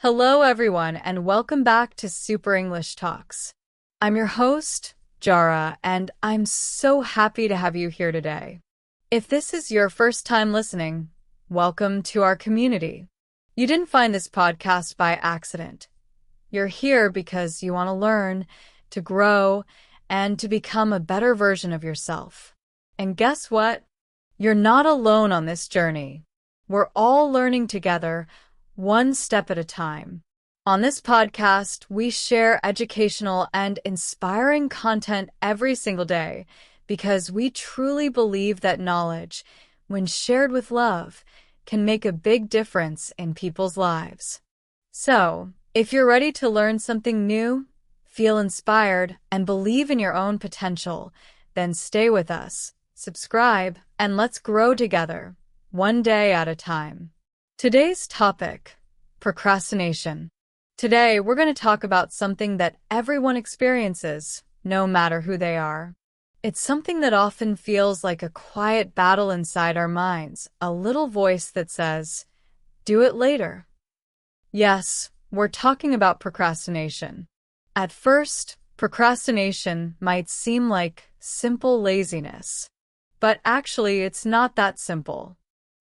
Hello, everyone, and welcome back to Super English Talks. I'm your host, Jara, and I'm so happy to have you here today. If this is your first time listening, welcome to our community. You didn't find this podcast by accident. You're here because you want to learn, to grow, and to become a better version of yourself. And guess what? You're not alone on this journey. We're all learning together, one step at a time. On this podcast, we share educational and inspiring content every single day because we truly believe that knowledge, when shared with love, can make a big difference in people's lives. So, if you're ready to learn something new, feel inspired, and believe in your own potential, then stay with us, subscribe, and let's grow together, one day at a time. Today's topic, procrastination. Today, we're going to talk about something that everyone experiences, no matter who they are. It's something that often feels like a quiet battle inside our minds, a little voice that says, "Do it later." Yes, we're talking about procrastination. At first, procrastination might seem like simple laziness. But actually, it's not that simple.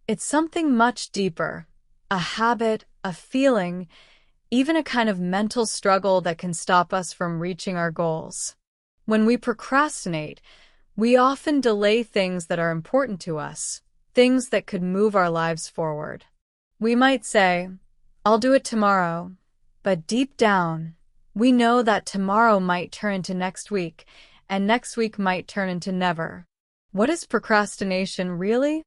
It's something much deeper. A habit, a feeling, even a kind of mental struggle that can stop us from reaching our goals. When we procrastinate, we often delay things that are important to us, things that could move our lives forward. We might say, "I'll do it tomorrow," but deep down, we know that tomorrow might turn into next week, and next week might turn into never. What is procrastination really?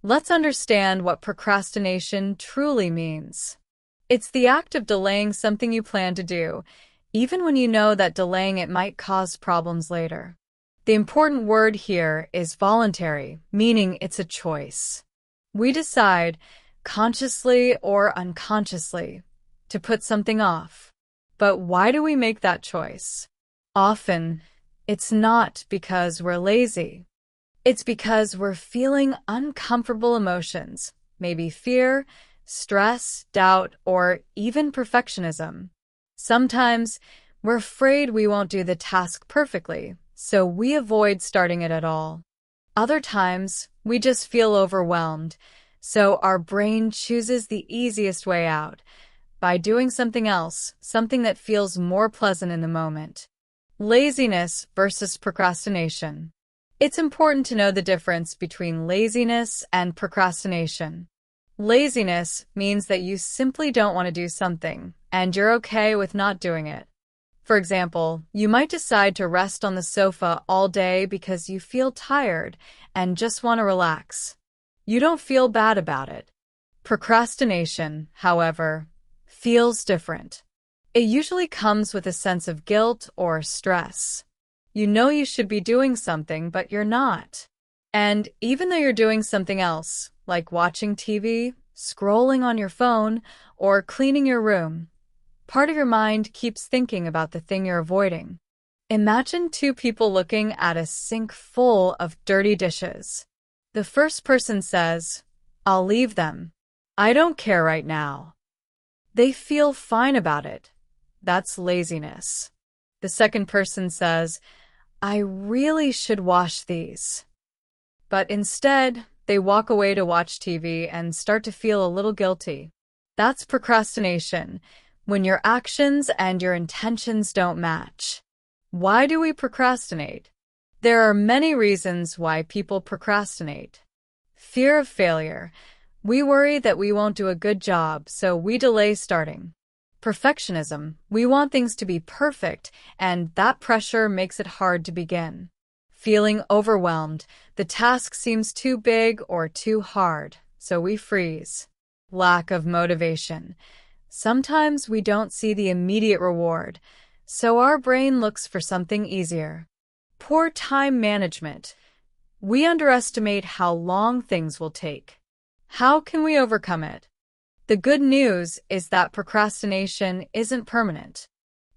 Let's understand what procrastination truly means. It's the act of delaying something you plan to do, even when you know that delaying it might cause problems later. The important word here is voluntary, meaning it's a choice. We decide, consciously or unconsciously, to put something off. But why do we make that choice? Often, it's not because we're lazy. It's because we're feeling uncomfortable emotions, maybe fear, stress, doubt, or even perfectionism. Sometimes we're afraid we won't do the task perfectly, so we avoid starting it at all. Other times, we just feel overwhelmed, so our brain chooses the easiest way out by doing something else, something that feels more pleasant in the moment. Laziness versus procrastination. It's important to know the difference between laziness and procrastination. Laziness means that you simply don't want to do something, and you're okay with not doing it. For example, you might decide to rest on the sofa all day because you feel tired and just want to relax. You don't feel bad about it. Procrastination, however, feels different. It usually comes with a sense of guilt or stress. You know you should be doing something, but you're not. And even though you're doing something else, like watching TV, scrolling on your phone, or cleaning your room, part of your mind keeps thinking about the thing you're avoiding. Imagine two people looking at a sink full of dirty dishes. The first person says, "I'll leave them. I don't care right now." They feel fine about it. That's laziness. The second person says, "I really should wash these." But instead, they walk away to watch TV and start to feel a little guilty. That's procrastination, when your actions and your intentions don't match. Why do we procrastinate? There are many reasons why people procrastinate. Fear of failure. We worry that we won't do a good job, so we delay starting. Perfectionism. We want things to be perfect, and that pressure makes it hard to begin. Feeling overwhelmed. The task seems too big or too hard, so we freeze. Lack of motivation. Sometimes we don't see the immediate reward, so our brain looks for something easier. Poor time management. We underestimate how long things will take. How can we overcome it? The good news is that procrastination isn't permanent.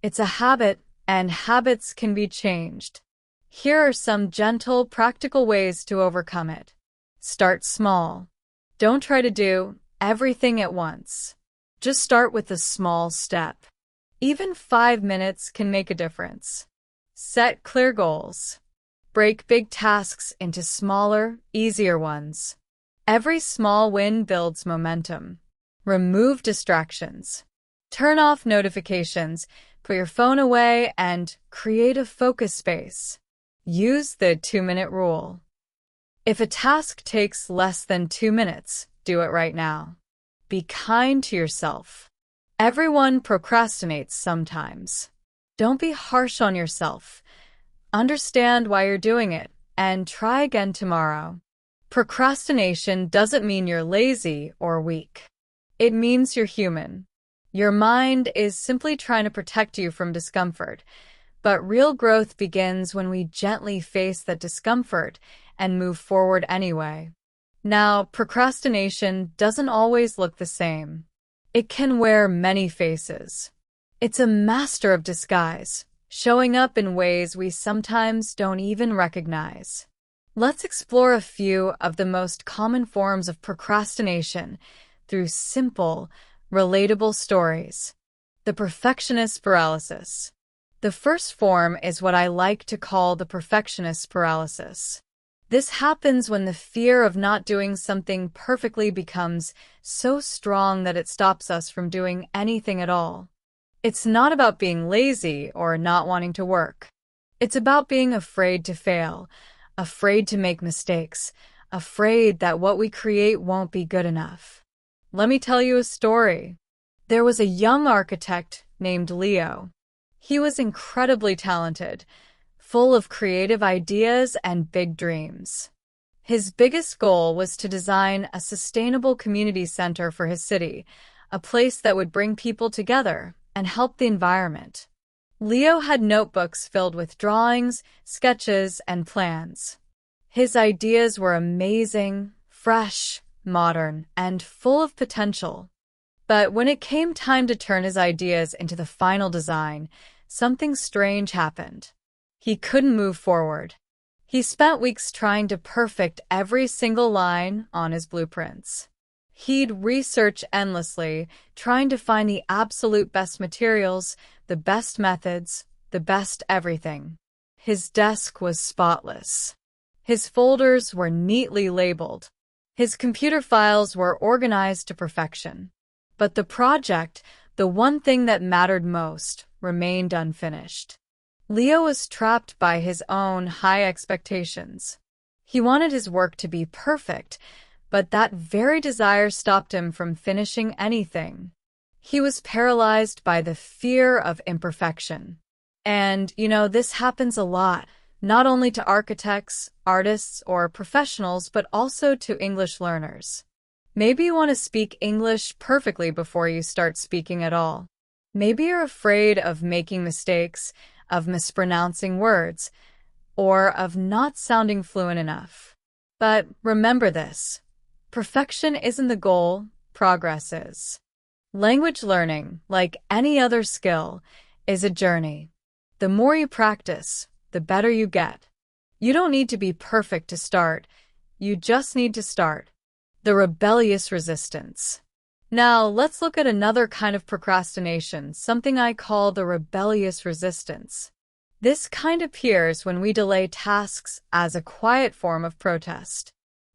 It's a habit, and habits can be changed. Here are some gentle, practical ways to overcome it. Start small. Don't try to do everything at once. Just start with a small step. Even 5 minutes can make a difference. Set clear goals. Break big tasks into smaller, easier ones. Every small win builds momentum. Remove distractions. Turn off notifications, put your phone away, and create a focus space. Use the 2-minute rule. If a task takes less than 2 minutes, do it right now. Be kind to yourself. Everyone procrastinates sometimes. Don't be harsh on yourself. Understand why you're doing it, and try again tomorrow. Procrastination doesn't mean you're lazy or weak. It means you're human. Your mind is simply trying to protect you from discomfort, but real growth begins when we gently face that discomfort and move forward anyway. Now, procrastination doesn't always look the same. It can wear many faces. It's a master of disguise, showing up in ways we sometimes don't even recognize. Let's explore a few of the most common forms of procrastination through simple, relatable stories. The perfectionist paralysis. The first form is what I like to call the perfectionist paralysis. This happens when the fear of not doing something perfectly becomes so strong that it stops us from doing anything at all. It's not about being lazy or not wanting to work. It's about being afraid to fail, afraid to make mistakes, afraid that what we create won't be good enough. Let me tell you a story. There was a young architect named Leo. He was incredibly talented, full of creative ideas and big dreams. His biggest goal was to design a sustainable community center for his city, a place that would bring people together and help the environment. Leo had notebooks filled with drawings, sketches, and plans. His ideas were amazing, fresh, modern, and full of potential. But when it came time to turn his ideas into the final design, something strange happened. He couldn't move forward. He spent weeks trying to perfect every single line on his blueprints. He'd research endlessly, trying to find the absolute best materials, the best methods, the best everything. His desk was spotless. His folders were neatly labeled. His computer files were organized to perfection. But the project, the one thing that mattered most, remained unfinished. Leo was trapped by his own high expectations. He wanted his work to be perfect, but that very desire stopped him from finishing anything. He was paralyzed by the fear of imperfection. And, this happens a lot, not only to architects, artists, or professionals, but also to English learners. Maybe you want to speak English perfectly before you start speaking at all. Maybe you're afraid of making mistakes, of mispronouncing words, or of not sounding fluent enough. But remember this: perfection isn't the goal, progress is. Language learning, like any other skill, is a journey. The more you practice, the better you get. You don't need to be perfect to start. You just need to start. The rebellious resistance. Now, let's look at another kind of procrastination, something I call the rebellious resistance. This kind appears when we delay tasks as a quiet form of protest.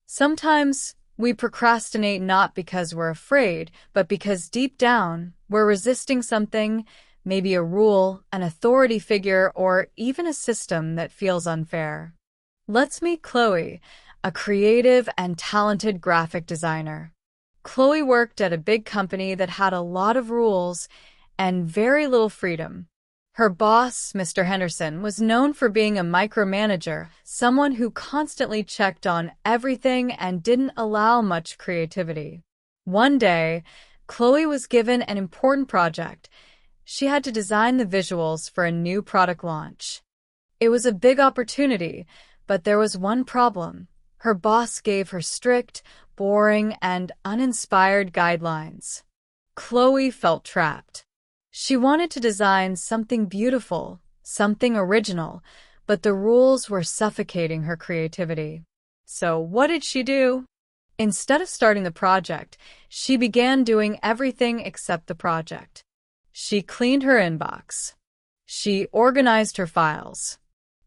Sometimes we procrastinate not because we're afraid, but because deep down, we're resisting something, maybe a rule, an authority figure, or even a system that feels unfair. Let's meet Chloe, a creative and talented graphic designer. Chloe worked at a big company that had a lot of rules and very little freedom. Her boss, Mr. Henderson, was known for being a micromanager, someone who constantly checked on everything and didn't allow much creativity. One day, Chloe was given an important project. She had to design the visuals for a new product launch. It was a big opportunity, but there was one problem. Her boss gave her strict, boring, and uninspired guidelines. Chloe felt trapped. She wanted to design something beautiful, something original, but the rules were suffocating her creativity. So what did she do? Instead of starting the project, she began doing everything except the project. She cleaned her inbox. She organized her files.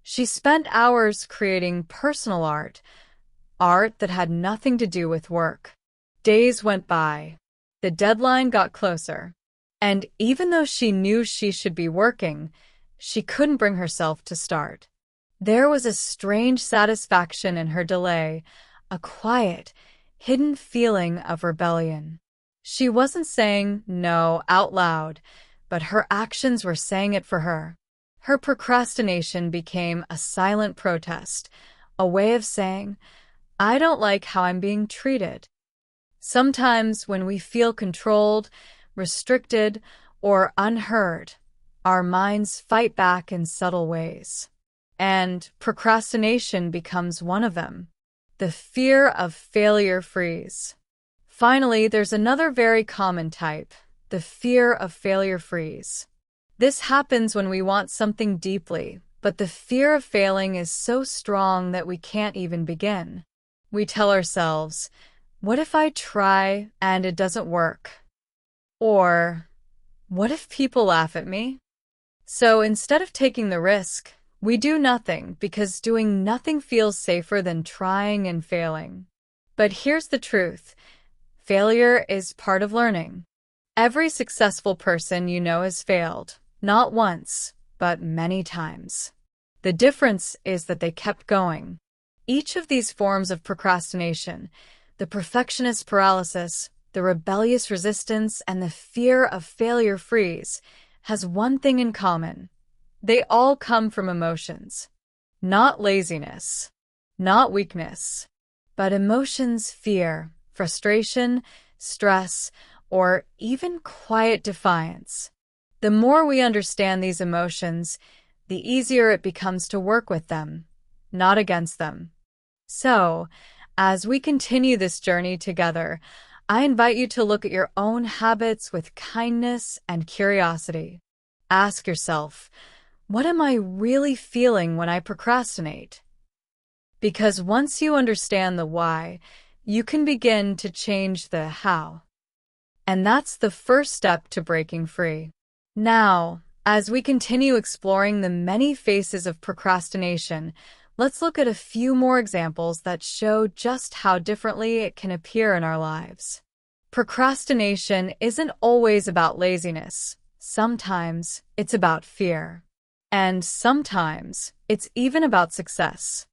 She spent hours creating personal art that had nothing to do with work. Days went by. The deadline got closer. And even though she knew she should be working, she couldn't bring herself to start. There was a strange satisfaction in her delay, a quiet, hidden feeling of rebellion. She wasn't saying no out loud, but her actions were saying it for her. Her procrastination became a silent protest, a way of saying, I don't like how I'm being treated. Sometimes when we feel controlled, restricted, or unheard, our minds fight back in subtle ways. And procrastination becomes one of them. The fear of failure freeze. Finally, there's another very common type, the fear of failure freeze. This happens when we want something deeply, but the fear of failing is so strong that we can't even begin. We tell ourselves, what if I try and it doesn't work? Or, what if people laugh at me? So instead of taking the risk, we do nothing because doing nothing feels safer than trying and failing. But here's the truth. Failure is part of learning. Every successful person you know has failed, not once, but many times. The difference is that they kept going. Each of these forms of procrastination, the perfectionist paralysis, the rebellious resistance, and the fear of failure freeze, has one thing in common. They all come from emotions. Not laziness, not weakness, but emotions: fear, frustration, stress, or even quiet defiance. The more we understand these emotions, the easier it becomes to work with them, not against them. So, as we continue this journey together, I invite you to look at your own habits with kindness and curiosity. Ask yourself, what am I really feeling when I procrastinate? Because once you understand the why, you can begin to change the how. And that's the first step to breaking free. Now, as we continue exploring the many faces of procrastination, let's look at a few more examples that show just how differently it can appear in our lives. Procrastination isn't always about laziness. Sometimes it's about fear. And sometimes it's even about success.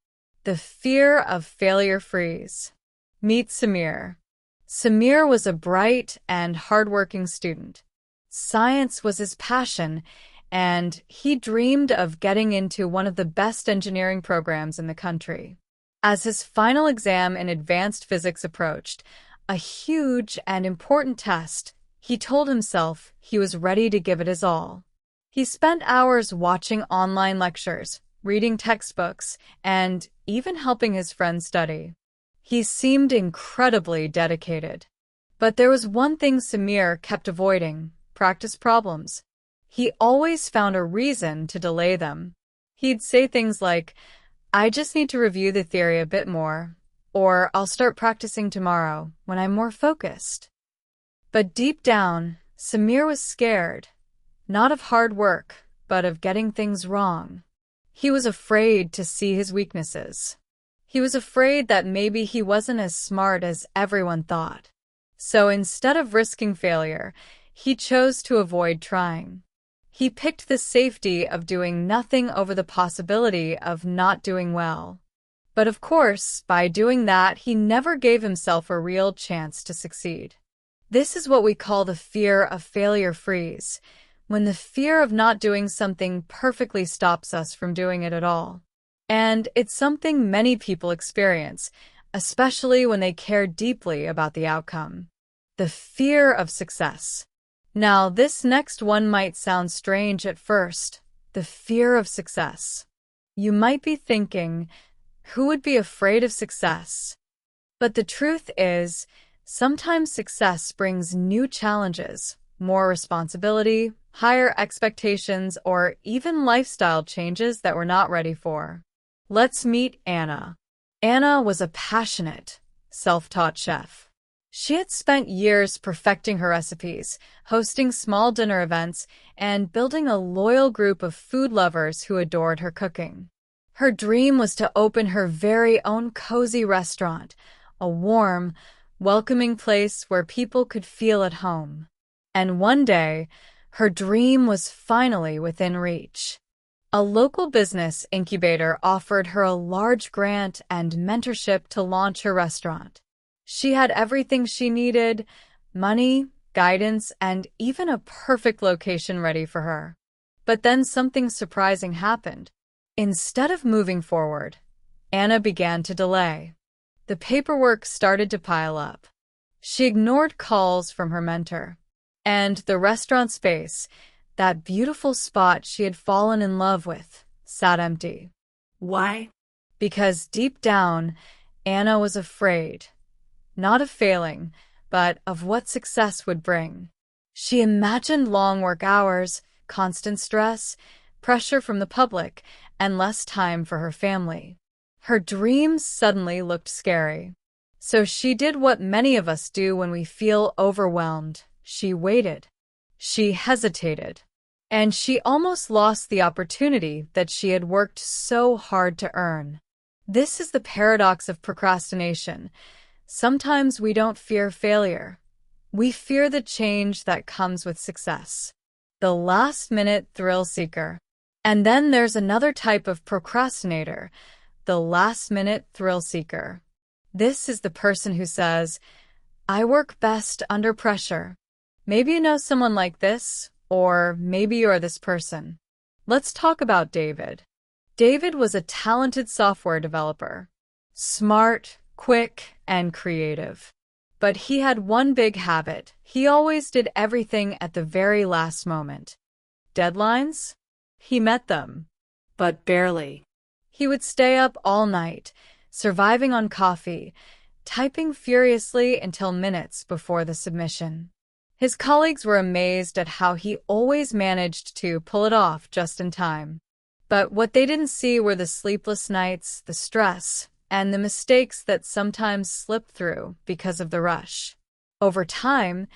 The fear of failure freeze. Meet Samir. Samir was a bright and hardworking student. Science was his passion, and he dreamed of getting into one of the best engineering programs in the country. As his final exam in advanced physics approached, a huge and important test, he told himself he was ready to give it his all. He spent hours watching online lectures, reading textbooks, and even helping his friends study. He seemed incredibly dedicated. But there was one thing Samir kept avoiding: practice problems. He always found a reason to delay them. He'd say things like, I just need to review the theory a bit more, or I'll start practicing tomorrow when I'm more focused. But deep down, Samir was scared, not of hard work, but of getting things wrong. He was afraid to see his weaknesses. He was afraid that maybe he wasn't as smart as everyone thought. So instead of risking failure, he chose to avoid trying. He picked the safety of doing nothing over the possibility of not doing well. But of course, by doing that, he never gave himself a real chance to succeed. This is what we call the fear of failure freeze, when the fear of not doing something perfectly stops us from doing it at all. And it's something many people experience, especially when they care deeply about the outcome. The fear of success. Now, this next one might sound strange at first. The fear of success. You might be thinking, who would be afraid of success? But the truth is, sometimes success brings new challenges, more responsibility, higher expectations, or even lifestyle changes that we're not ready for. Let's meet Anna. Anna was a passionate, self-taught chef. She had spent years perfecting her recipes, hosting small dinner events, and building a loyal group of food lovers who adored her cooking. Her dream was to open her very own cozy restaurant, a warm, welcoming place where people could feel at home. And one day, her dream was finally within reach. A local business incubator offered her a large grant and mentorship to launch her restaurant. She had everything she needed: money, guidance, and even a perfect location ready for her. But then something surprising happened. Instead of moving forward, Anna began to delay. The paperwork started to pile up. She ignored calls from her mentor. And the restaurant space, that beautiful spot she had fallen in love with, sat empty. Why? Because deep down, Anna was afraid, not of failing, but of what success would bring. She imagined long work hours, constant stress, pressure from the public, and less time for her family. Her dreams suddenly looked scary. So she did what many of us do when we feel overwhelmed. She waited. She hesitated. And she almost lost the opportunity that she had worked so hard to earn. This is the paradox of procrastination. Sometimes we don't fear failure. We fear the change that comes with success. The last-minute thrill seeker. And then there's another type of procrastinator, the last-minute thrill seeker. This is the person who says, "I work best under pressure." Maybe you know someone like this, or maybe you're this person. Let's talk about David. David was a talented software developer, smart, quick, and creative. But he had one big habit. He always did everything at the very last moment. Deadlines? He met them, But barely. he would stay up all night, surviving on coffee, typing furiously until minutes before the submission. His colleagues were amazed at how he always managed to pull it off just in time. But what they didn't see were the sleepless nights, the stress, and the mistakes that sometimes slipped through because of the rush. Over time,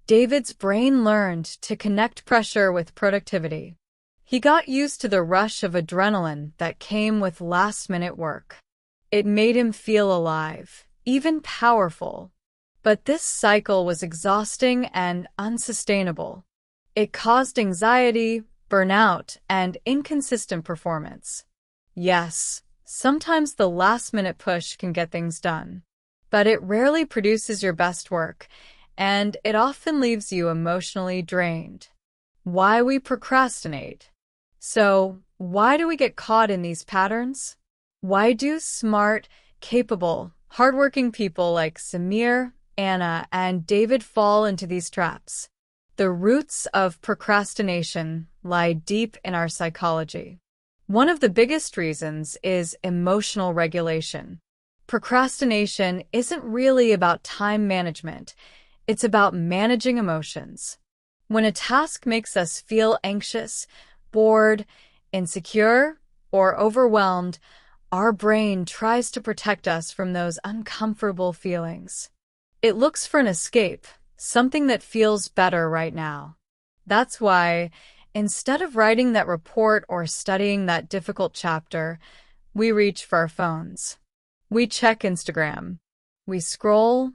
David's brain learned to connect pressure with productivity. He got used to the rush of adrenaline that came with last-minute work. It made him feel alive, even powerful. But this cycle was exhausting and unsustainable. It caused anxiety, burnout, and inconsistent performance. Yes, sometimes the last-minute push can get things done, but it rarely produces your best work, and it often leaves you emotionally drained. Why we procrastinate? So, why do we get caught in these patterns? Why do smart, capable, hardworking people like Samir, Anna, and David fall into these traps? The roots of procrastination lie deep in our psychology. One of the biggest reasons is emotional regulation. Procrastination isn't really about time management. It's about managing emotions. When a task makes us feel anxious, bored, insecure, or overwhelmed, our brain tries to protect us from those uncomfortable feelings. It looks for an escape, something that feels better right now. That's why, instead of writing that report or studying that difficult chapter, we reach for our phones. We check Instagram. We scroll,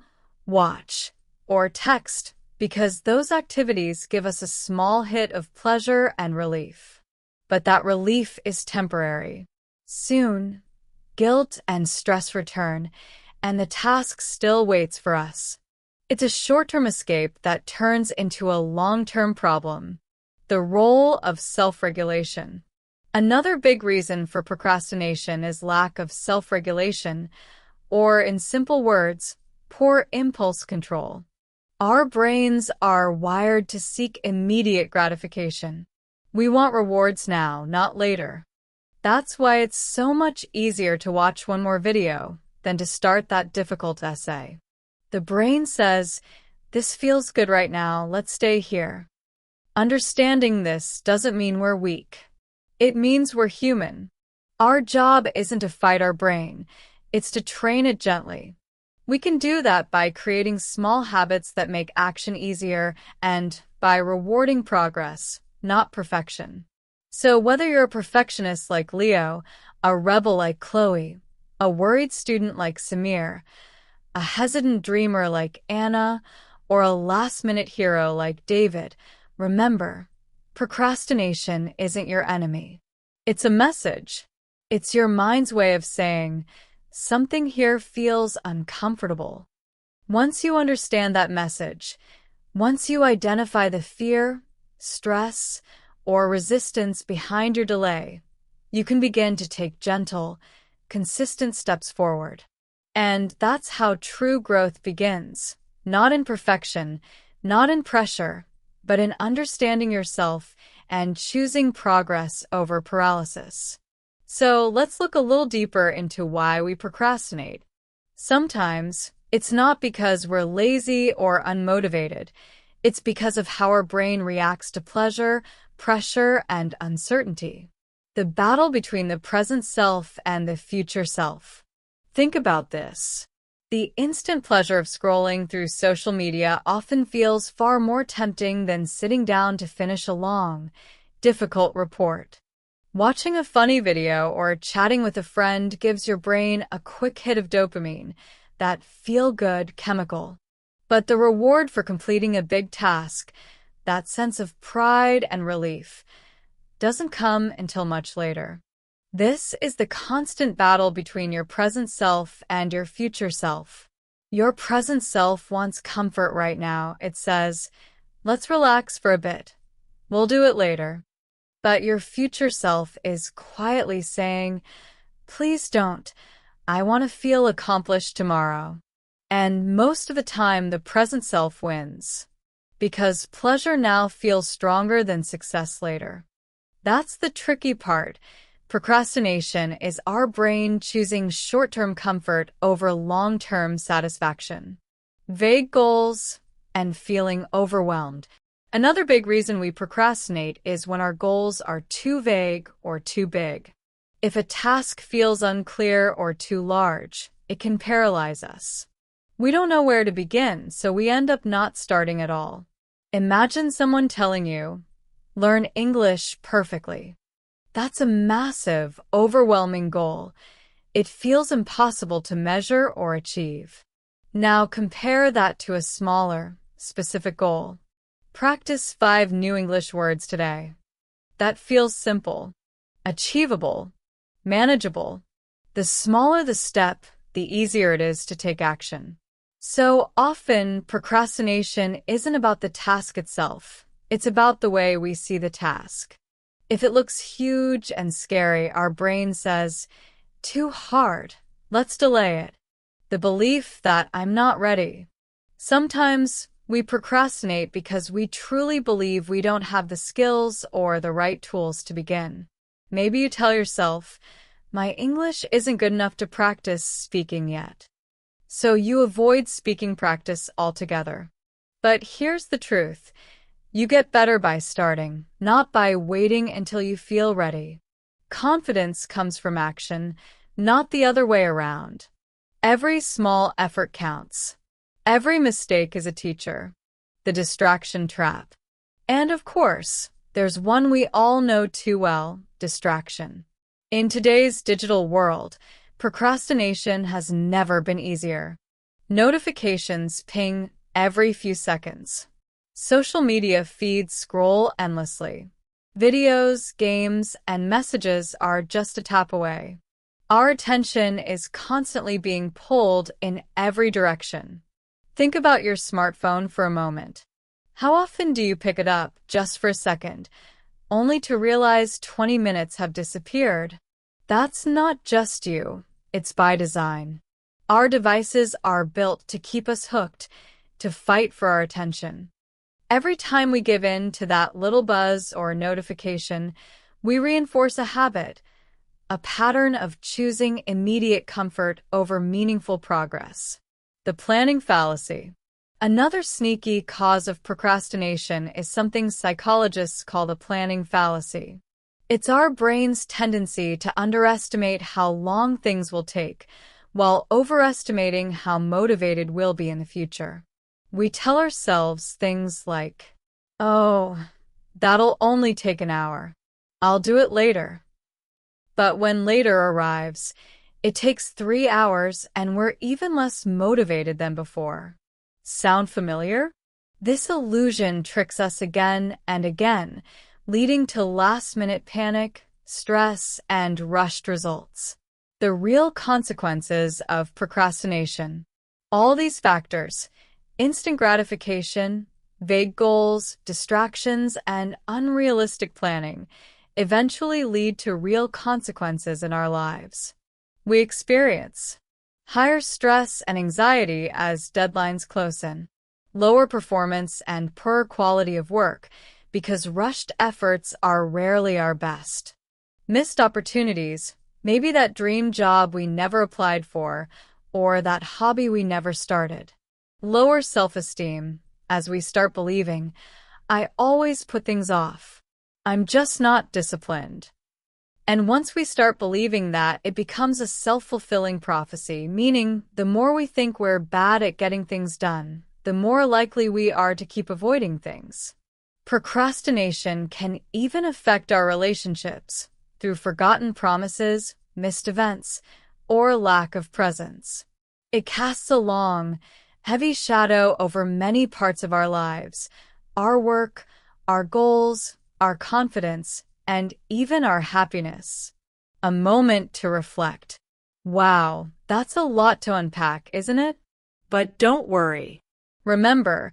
watch, or text, because those activities give us a small hit of pleasure and relief. But that relief is temporary. Soon, guilt and stress return, and the task still waits for us. It's a short-term escape that turns into a long-term problem. The role of self-regulation. Another big reason for procrastination is lack of self-regulation, or in simple words, poor impulse control. Our brains are wired to seek immediate gratification. We want rewards now, not later. That's why it's so much easier to watch one more video than to start that difficult essay. The brain says, "This feels good right now, let's stay here." Understanding this doesn't mean we're weak. It means we're human. Our job isn't to fight our brain, it's to train it gently. We can do that by creating small habits that make action easier and by rewarding progress, not perfection. So whether you're a perfectionist like Leo, a rebel like Chloe, a worried student like Samir, a hesitant dreamer like Anna, or a last-minute hero like David, remember, procrastination isn't your enemy. It's a message. It's your mind's way of saying, something here feels uncomfortable. Once you understand that message, once you identify the fear, stress, or resistance behind your delay, you can begin to take gentle, consistent steps forward. And that's how true growth begins, not in perfection, not in pressure, but in understanding yourself and choosing progress over paralysis. So let's look a little deeper into why we procrastinate. Sometimes it's not because we're lazy or unmotivated. It's because of how our brain reacts to pleasure, pressure, and uncertainty. The battle between the present self and the future self. Think about this. The instant pleasure of scrolling through social media often feels far more tempting than sitting down to finish a long, difficult report. Watching a funny video or chatting with a friend gives your brain a quick hit of dopamine, that feel-good chemical. But the reward for completing a big task, that sense of pride and relief, doesn't come until much later. This is the constant battle between your present self and your future self. Your present self wants comfort right now. It says, let's relax for a bit. We'll do it later. But your future self is quietly saying, please don't. I want to feel accomplished tomorrow. And most of the time, the present self wins. Because pleasure now feels stronger than success later. That's the tricky part. Procrastination is our brain choosing short-term comfort over long-term satisfaction. Vague goals and feeling overwhelmed. Another big reason we procrastinate is when our goals are too vague or too big. If a task feels unclear or too large, it can paralyze us. We don't know where to begin, so we end up not starting at all. Imagine someone telling you, learn English perfectly. That's a massive, overwhelming goal. It feels impossible to measure or achieve. Now compare that to a smaller, specific goal. Practice 5 new English words today. That feels simple, achievable, manageable. The smaller the step, the easier it is to take action. So often, procrastination isn't about the task itself. It's about the way we see the task. If it looks huge and scary, our brain says, too hard, let's delay it. The belief that I'm not ready. Sometimes we procrastinate because we truly believe we don't have the skills or the right tools to begin. Maybe you tell yourself, my English isn't good enough to practice speaking yet. So you avoid speaking practice altogether. But here's the truth. You get better by starting, not by waiting until you feel ready. Confidence comes from action, not the other way around. Every small effort counts. Every mistake is a teacher. The distraction trap. And of course, there's one we all know too well, distraction. In today's digital world, procrastination has never been easier. Notifications ping every few seconds. Social media feeds scroll endlessly. Videos, games, and messages are just a tap away. Our attention is constantly being pulled in every direction. Think about your smartphone for a moment. How often do you pick it up just for a second, only to realize 20 minutes have disappeared? That's not just you, it's by design. Our devices are built to keep us hooked, to fight for our attention. Every time we give in to that little buzz or notification, we reinforce a habit, a pattern of choosing immediate comfort over meaningful progress. The planning fallacy. Another sneaky cause of procrastination is something psychologists call the planning fallacy. It's our brain's tendency to underestimate how long things will take, while overestimating how motivated we'll be in the future. We tell ourselves things like, "Oh, that'll only take an hour. I'll do it later." But when later arrives, it takes 3 hours and we're even less motivated than before. Sound familiar? This illusion tricks us again and again, leading to last-minute panic, stress, and rushed results. The real consequences of procrastination. All these factors, instant gratification, vague goals, distractions, and unrealistic planning, eventually lead to real consequences in our lives. We experience higher stress and anxiety as deadlines close in, lower performance and poorer quality of work because rushed efforts are rarely our best. Missed opportunities, maybe that dream job we never applied for, or that hobby we never started. Lower self-esteem, as we start believing, "I always put things off. I'm just not disciplined." And once we start believing that, it becomes a self-fulfilling prophecy, meaning the more we think we're bad at getting things done, the more likely we are to keep avoiding things. Procrastination can even affect our relationships through forgotten promises, missed events, or lack of presence. It casts a long, heavy shadow over many parts of our lives, our work, our goals, our confidence, and even our happiness. A moment to reflect. Wow, that's a lot to unpack, isn't it? But don't worry. Remember,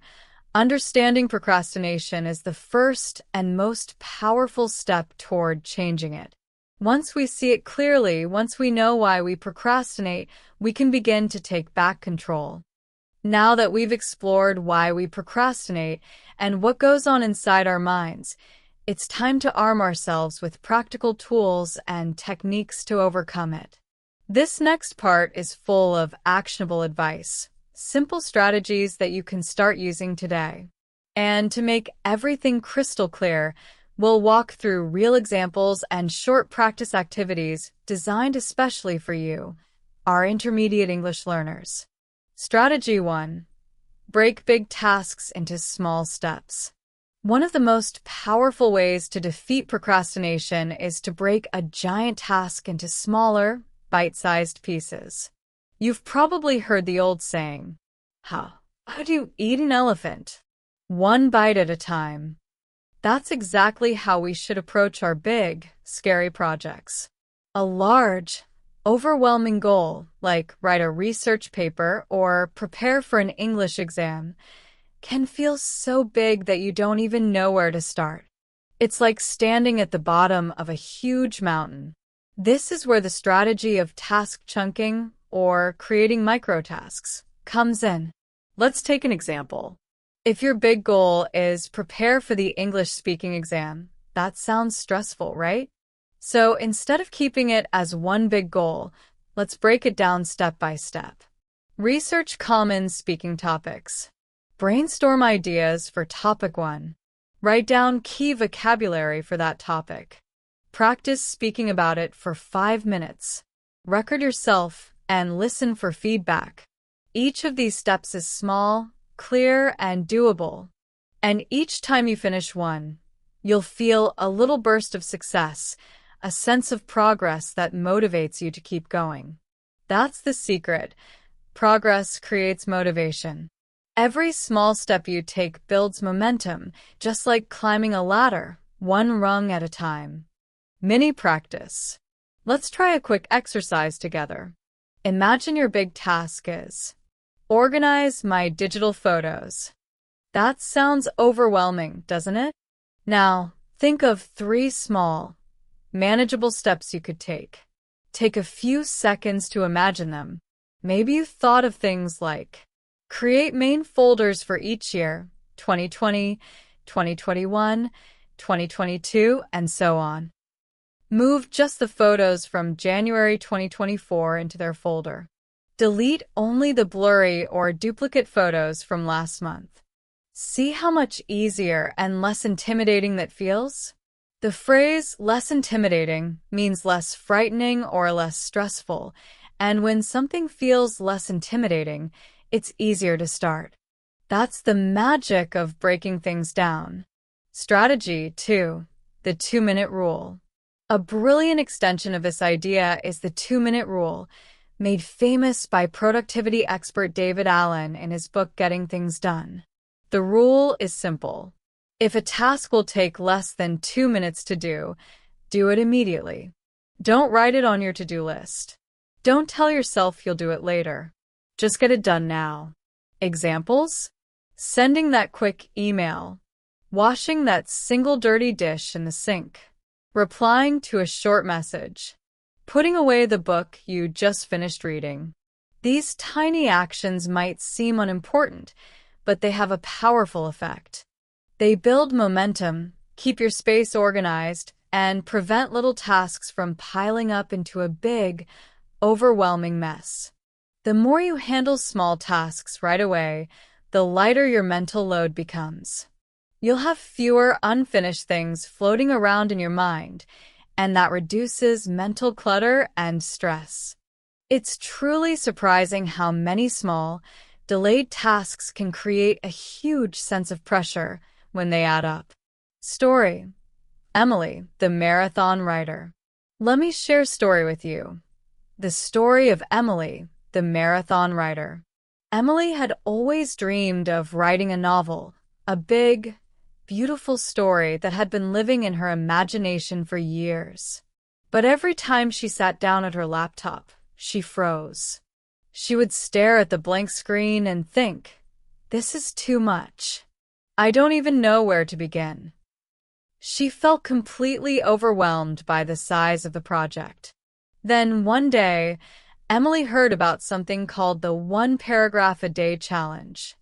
understanding procrastination is the first and most powerful step toward changing it. Once we see it clearly, once we know why we procrastinate, we can begin to take back control. Now that we've explored why we procrastinate and what goes on inside our minds, it's time to arm ourselves with practical tools and techniques to overcome it. This next part is full of actionable advice, simple strategies that you can start using today. And to make everything crystal clear, we'll walk through real examples and short practice activities designed especially for you, our intermediate English learners. Strategy 1. Break big tasks into small steps. One of the most powerful ways to defeat procrastination is to break a giant task into smaller, bite-sized pieces. You've probably heard the old saying, How do you eat an elephant? One bite at a time. That's exactly how we should approach our big, scary projects. A large, overwhelming goal, like write a research paper or prepare for an English exam, can feel so big that you don't even know where to start. It's like standing at the bottom of a huge mountain. This is where the strategy of task chunking, or creating microtasks, comes in. Let's take an example. If your big goal is prepare for the English speaking exam, that sounds stressful, right? So instead of keeping it as one big goal, let's break it down step by step. Research common speaking topics. Brainstorm ideas for topic 1. Write down key vocabulary for that topic. Practice speaking about it for 5 minutes. Record yourself and listen for feedback. Each of these steps is small, clear, and doable. And each time you finish one, you'll feel a little burst of success, a sense of progress that motivates you to keep going. That's the secret. Progress creates motivation. Every small step you take builds momentum, just like climbing a ladder, one rung at a time. Mini practice. Let's try a quick exercise together. Imagine your big task is organize my digital photos. That sounds overwhelming, doesn't it? Now, think of 3 small, manageable steps you could take. Take a few seconds to imagine them. Maybe you thought of things like create main folders for each year, 2020, 2021, 2022, and so on. Move just the photos from January 2024 into their folder. Delete only the blurry or duplicate photos from last month. See how much easier and less intimidating that feels? The phrase less intimidating means less frightening or less stressful, And when something feels less intimidating, it's easier to start. That's the magic of breaking things down. Strategy 2. The 2-minute rule. A brilliant extension of this idea is the 2-minute rule, made famous by productivity expert David Allen in his book Getting Things Done. The rule is simple. If a task will take less than 2 minutes to do it immediately. Don't write it on your to-do list. Don't tell yourself you'll do it later. Just get it done now. Examples? Sending that quick email. Washing that single dirty dish in the sink. Replying to a short message. Putting away the book you just finished reading. These tiny actions might seem unimportant, but they have a powerful effect. They build momentum, keep your space organized, and prevent little tasks from piling up into a big, overwhelming mess. The more you handle small tasks right away, the lighter your mental load becomes. You'll have fewer unfinished things floating around in your mind, and that reduces mental clutter and stress. It's truly surprising how many small, delayed tasks can create a huge sense of pressure when they add up. Story: Emily, the marathon writer. Let me share a story with you. The story of Emily, the marathon writer. Emily had always dreamed of writing a novel, a big, beautiful story that had been living in her imagination for years. But every time she sat down at her laptop, she froze. She would stare at the blank screen and think, "This is too much. I don't even know where to begin." She felt completely overwhelmed by the size of the project. Then one day, Emily heard about something called the 1-paragraph-a-day challenge.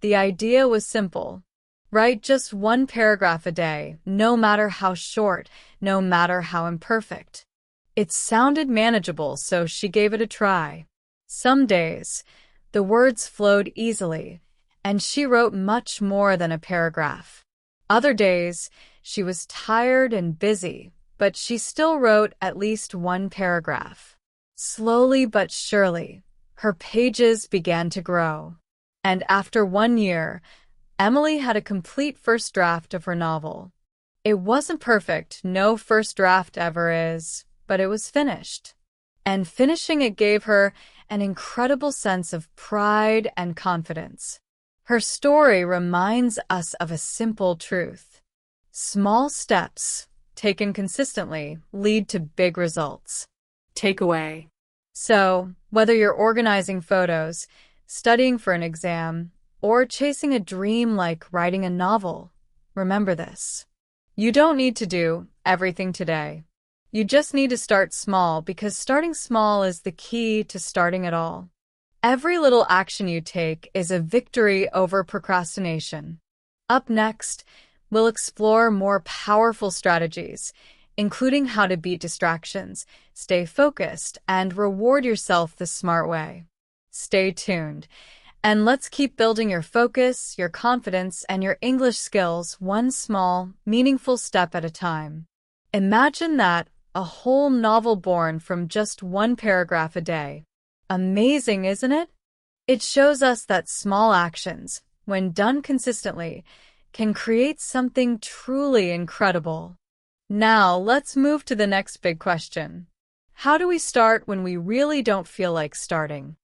The idea was simple. Write just 1 paragraph a day, no matter how short, no matter how imperfect. It sounded manageable, so she gave it a try. Some days, the words flowed easily, and she wrote much more than a paragraph. Other days, she was tired and busy, but she still wrote at least 1 paragraph. Slowly but surely, her pages began to grow. And after 1 year, Emily had a complete first draft of her novel. It wasn't perfect, no first draft ever is, but it was finished. And finishing it gave her an incredible sense of pride and confidence. Her story reminds us of a simple truth. Small steps, taken consistently, lead to big results. Takeaway. So, whether you're organizing photos, studying for an exam, or chasing a dream like writing a novel, remember this. You don't need to do everything today. You just need to start small, because starting small is the key to starting it all. Every little action you take is a victory over procrastination. Up next, we'll explore more powerful strategies, including how to beat distractions, stay focused, and reward yourself the smart way. Stay tuned, and let's keep building your focus, your confidence, and your English skills one small, meaningful step at a time. Imagine that, a whole novel born from just 1 paragraph a day. Amazing, isn't it? It shows us that small actions, when done consistently, can create something truly incredible. Now, let's move to the next big question. How do we start when we really don't feel like starting?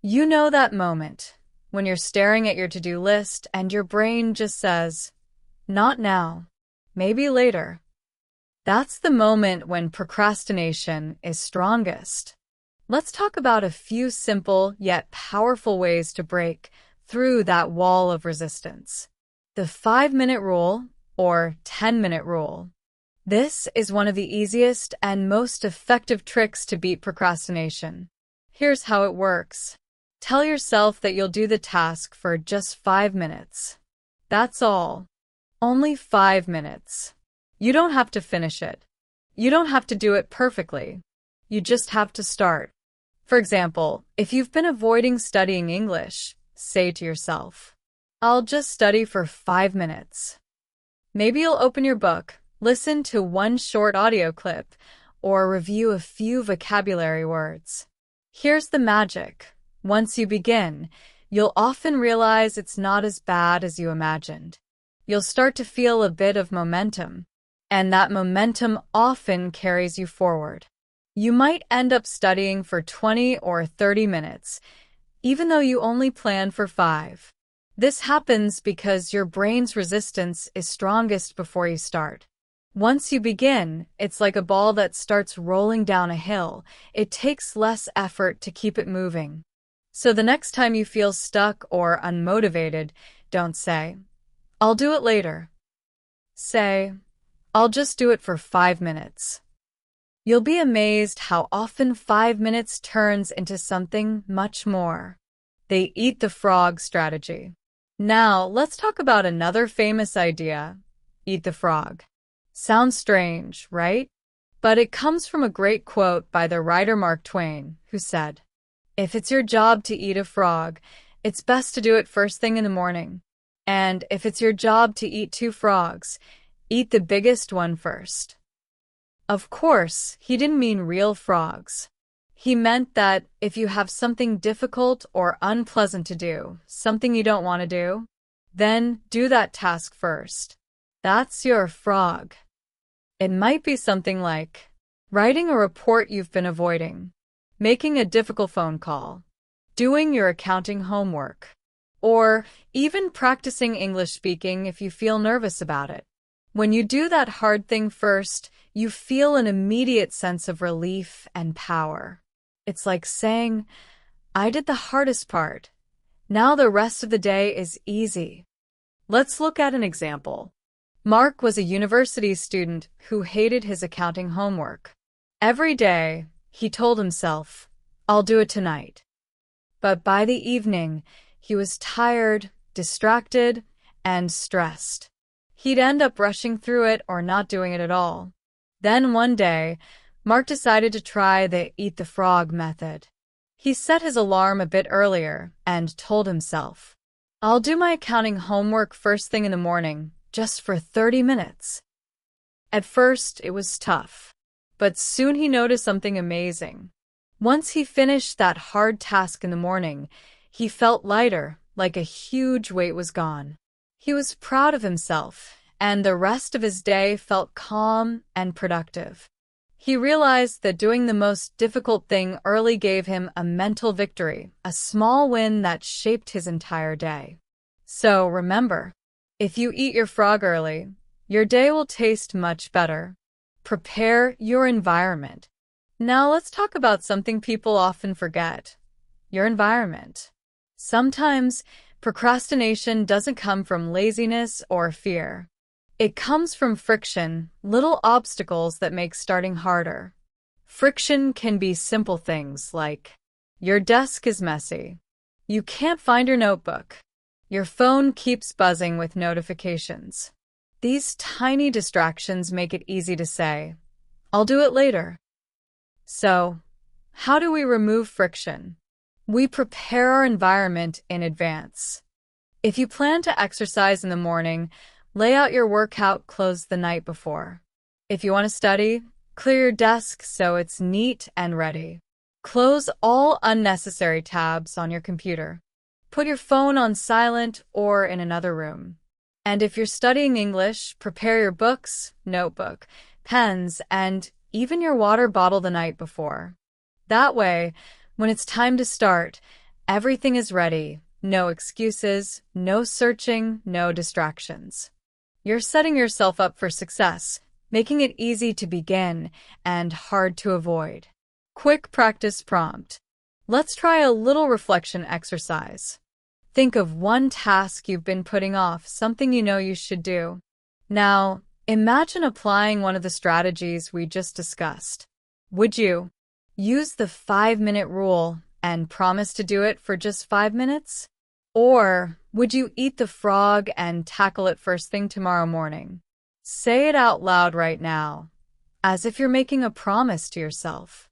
You know that moment when you're staring at your to-do list and your brain just says, "Not now, maybe later." That's the moment when procrastination is strongest. Let's talk about a few simple yet powerful ways to break through that wall of resistance. The 5-minute rule, or 10-minute rule. This is one of the easiest and most effective tricks to beat procrastination. Here's how it works. Tell yourself that you'll do the task for just 5 minutes. That's all. Only 5 minutes. You don't have to finish it. You don't have to do it perfectly. You just have to start. For example, if you've been avoiding studying English, say to yourself, "I'll just study for 5 minutes." Maybe you'll open your book, listen to one short audio clip, or review a few vocabulary words. Here's the magic. Once you begin, you'll often realize it's not as bad as you imagined. You'll start to feel a bit of momentum, and that momentum often carries you forward. You might end up studying for 20 or 30 minutes, even though you only plan for 5. This happens because your brain's resistance is strongest before you start. Once you begin, it's like a ball that starts rolling down a hill. It takes less effort to keep it moving. So the next time you feel stuck or unmotivated, don't say, "I'll do it later." Say, "I'll just do it for 5 minutes." You'll be amazed how often 5 minutes turns into something much more. They eat the frog strategy. Now, let's talk about another famous idea, eat the frog. Sounds strange, right? But it comes from a great quote by the writer Mark Twain, who said, "If it's your job to eat a frog, it's best to do it first thing in the morning. And if it's your job to eat 2 frogs, eat the biggest one first." Of course, he didn't mean real frogs. He meant that if you have something difficult or unpleasant to do, something you don't want to do, then do that task first. That's your frog. It might be something like writing a report you've been avoiding, making a difficult phone call, doing your accounting homework, or even practicing English speaking if you feel nervous about it. When you do that hard thing first, you feel an immediate sense of relief and power. It's like saying, "I did the hardest part. Now the rest of the day is easy." Let's look at an example. Mark was a university student who hated his accounting homework. Every day, he told himself, "I'll do it tonight." But by the evening, he was tired, distracted, and stressed. He'd end up rushing through it or not doing it at all. Then one day, Mark decided to try the eat the frog method. He set his alarm a bit earlier and told himself, "I'll do my accounting homework first thing in the morning, just for 30 minutes. At first, it was tough, but soon he noticed something amazing. Once he finished that hard task in the morning, he felt lighter, like a huge weight was gone. He was proud of himself, and the rest of his day felt calm and productive. He realized that doing the most difficult thing early gave him a mental victory, a small win that shaped his entire day. So remember, if you eat your frog early, your day will taste much better. Prepare your environment. Now let's talk about something people often forget, your environment. Sometimes procrastination doesn't come from laziness or fear. It comes from friction, little obstacles that make starting harder. Friction can be simple things like, your desk is messy. You can't find your notebook. Your phone keeps buzzing with notifications. These tiny distractions make it easy to say, "I'll do it later." So, how do we remove friction? We prepare our environment in advance. If you plan to exercise in the morning, lay out your workout clothes the night before. If you want to study, clear your desk so it's neat and ready. Close all unnecessary tabs on your computer. Put your phone on silent or in another room. And if you're studying English, prepare your books, notebook, pens, and even your water bottle the night before. That way, when it's time to start, everything is ready. No excuses, no searching, no distractions. You're setting yourself up for success, making it easy to begin and hard to avoid. Quick practice prompt. Let's try a little reflection exercise. Think of one task you've been putting off, something you know you should do. Now, imagine applying one of the strategies we just discussed. Would you use the 5-minute rule and promise to do it for just 5 minutes? Or would you eat the frog and tackle it first thing tomorrow morning? Say it out loud right now, as if you're making a promise to yourself.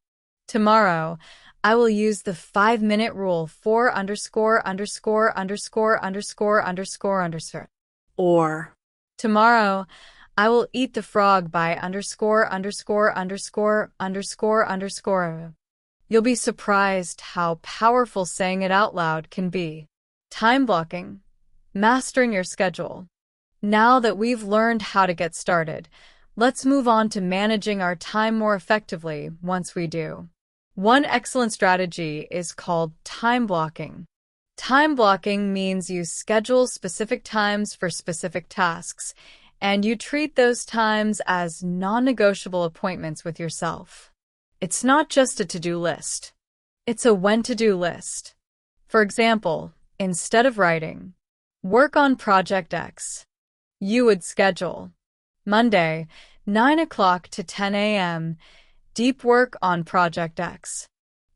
Tomorrow, I will use the 5-minute rule for ____________. Or Tomorrow, I will eat the frog by ____________. You'll be surprised how powerful saying it out loud can be. Time blocking, mastering your schedule. Now that we've learned how to get started, let's move on to managing our time more effectively once we do. One excellent strategy is called time blocking. Time blocking means you schedule specific times for specific tasks, and you treat those times as non-negotiable appointments with yourself. It's not just a to-do list. It's a when-to-do list. For example, instead of writing, "Work on Project X," you would schedule Monday, 9 o'clock to 10 a.m., deep work on Project X.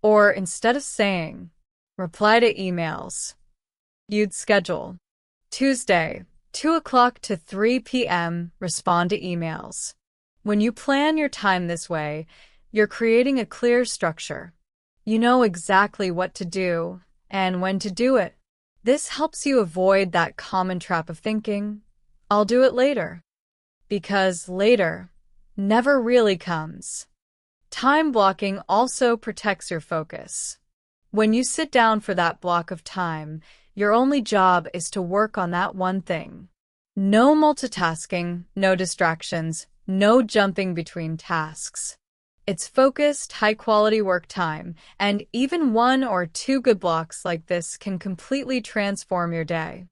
Or instead of saying, "Reply to emails," you'd schedule Tuesday, 2 o'clock to 3 p.m., respond to emails. When you plan your time this way, you're creating a clear structure. You know exactly what to do and when to do it. This helps you avoid that common trap of thinking, "I'll do it later," because later never really comes. Time blocking also protects your focus. When you sit down for that block of time, your only job is to work on that one thing. No multitasking, no distractions, no jumping between tasks. It's focused, high-quality work time, and even 1 or 2 good blocks like this can completely transform your day.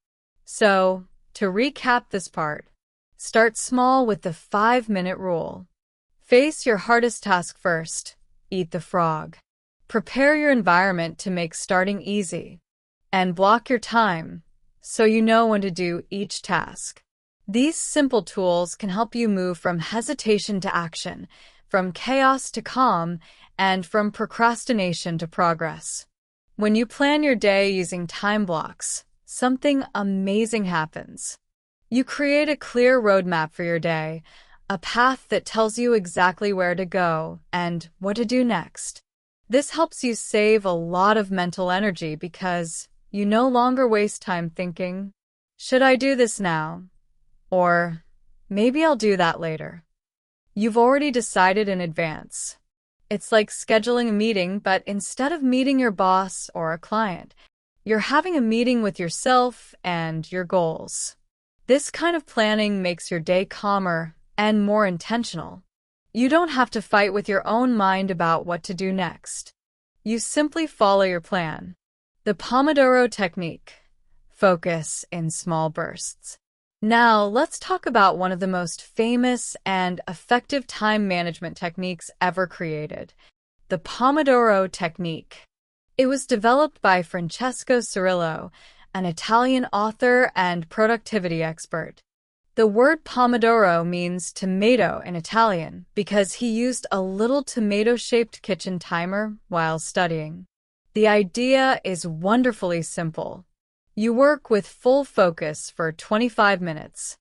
So, to recap this part, start small with the 5-minute rule. Face your hardest task first. Eat the frog. Prepare your environment to make starting easy. And block your time, so you know when to do each task. These simple tools can help you move from hesitation to action, from chaos to calm, and from procrastination to progress. When you plan your day using time blocks, something amazing happens. You create a clear roadmap for your day, a path that tells you exactly where to go and what to do next. This helps you save a lot of mental energy because you no longer waste time thinking, "Should I do this now?" Or, "Maybe I'll do that later." You've already decided in advance. It's like scheduling a meeting, but instead of meeting your boss or a client, you're having a meeting with yourself and your goals. This kind of planning makes your day calmer and more intentional. You don't have to fight with your own mind about what to do next. You simply follow your plan. The Pomodoro technique. Focus in small bursts. Now, let's talk about one of the most famous and effective time management techniques ever created, the Pomodoro technique. It was developed by Francesco Cirillo, an Italian author and productivity expert. The word Pomodoro means tomato in Italian because he used a little tomato-shaped kitchen timer while studying. The idea is wonderfully simple. You work with full focus for 25 minutes.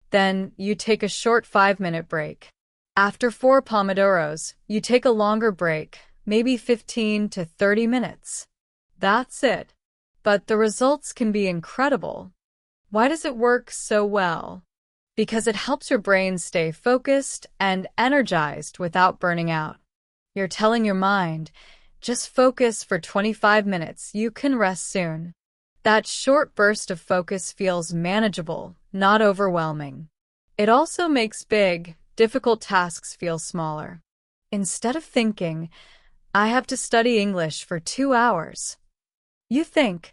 Then you take a short 5-minute break. After 4 Pomodoros, you take a longer break, maybe 15 to 30 minutes. That's it. But the results can be incredible. Why does it work so well? Because it helps your brain stay focused and energized without burning out. You're telling your mind, just focus for 25 minutes, you can rest soon. That short burst of focus feels manageable, not overwhelming. It also makes big, difficult tasks feel smaller. Instead of thinking, "I have to study English for 2 hours," you think,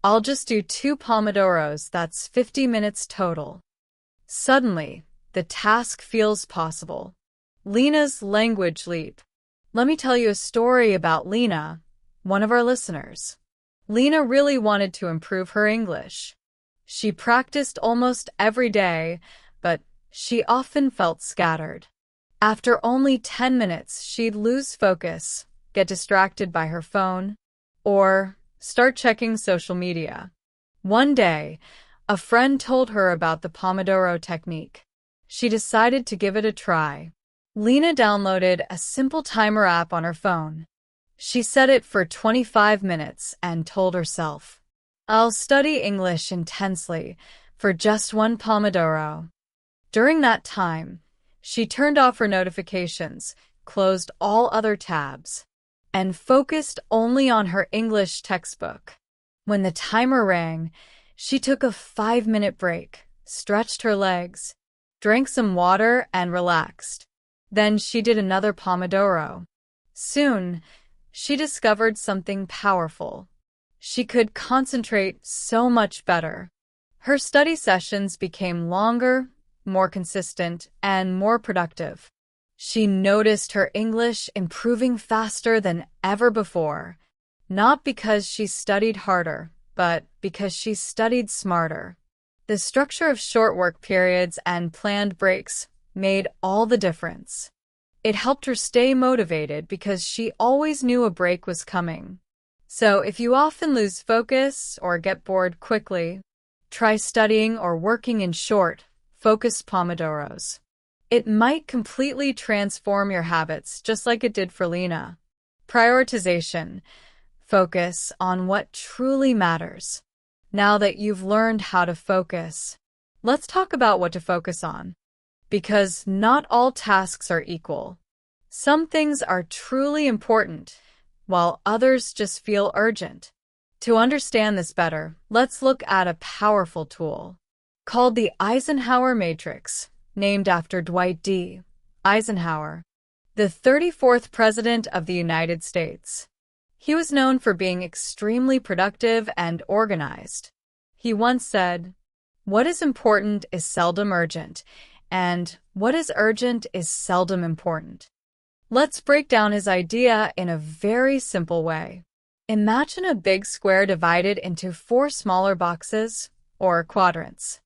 "I'll just do 2 Pomodoros, that's 50 minutes total." Suddenly, the task feels possible. Lena's language leap. Let me tell you a story about Lena, one of our listeners. Lena really wanted to improve her English. She practiced almost every day, but she often felt scattered. After only 10 minutes, she'd lose focus, get distracted by her phone, or start checking social media. One day, a friend told her about the Pomodoro technique. She decided to give it a try. Lena downloaded a simple timer app on her phone. She set it for 25 minutes and told herself, "I'll study English intensely for just 1 Pomodoro." During that time, she turned off her notifications, closed all other tabs. and focused only on her English textbook. When the timer rang, she took a 5-minute break, stretched her legs, drank some water, and relaxed. Then she did another Pomodoro. Soon, she discovered something powerful. She could concentrate so much better. Her study sessions became longer, more consistent, and more productive. She noticed her English improving faster than ever before, not because she studied harder, but because she studied smarter. The structure of short work periods and planned breaks made all the difference. It helped her stay motivated because she always knew a break was coming. So if you often lose focus or get bored quickly, try studying or working in short, focused Pomodoros. It might completely transform your habits just like it did for Lena. Prioritization. Focus on what truly matters. Now that you've learned how to focus, let's talk about what to focus on. Because not all tasks are equal. Some things are truly important, while others just feel urgent. To understand this better, let's look at a powerful tool called the Eisenhower Matrix, named after Dwight D. Eisenhower, the 34th President of the United States. He was known for being extremely productive and organized. He once said, "What is important is seldom urgent, and what is urgent is seldom important." Let's break down his idea in a very simple way. Imagine a big square divided into 4 smaller boxes, or quadrants.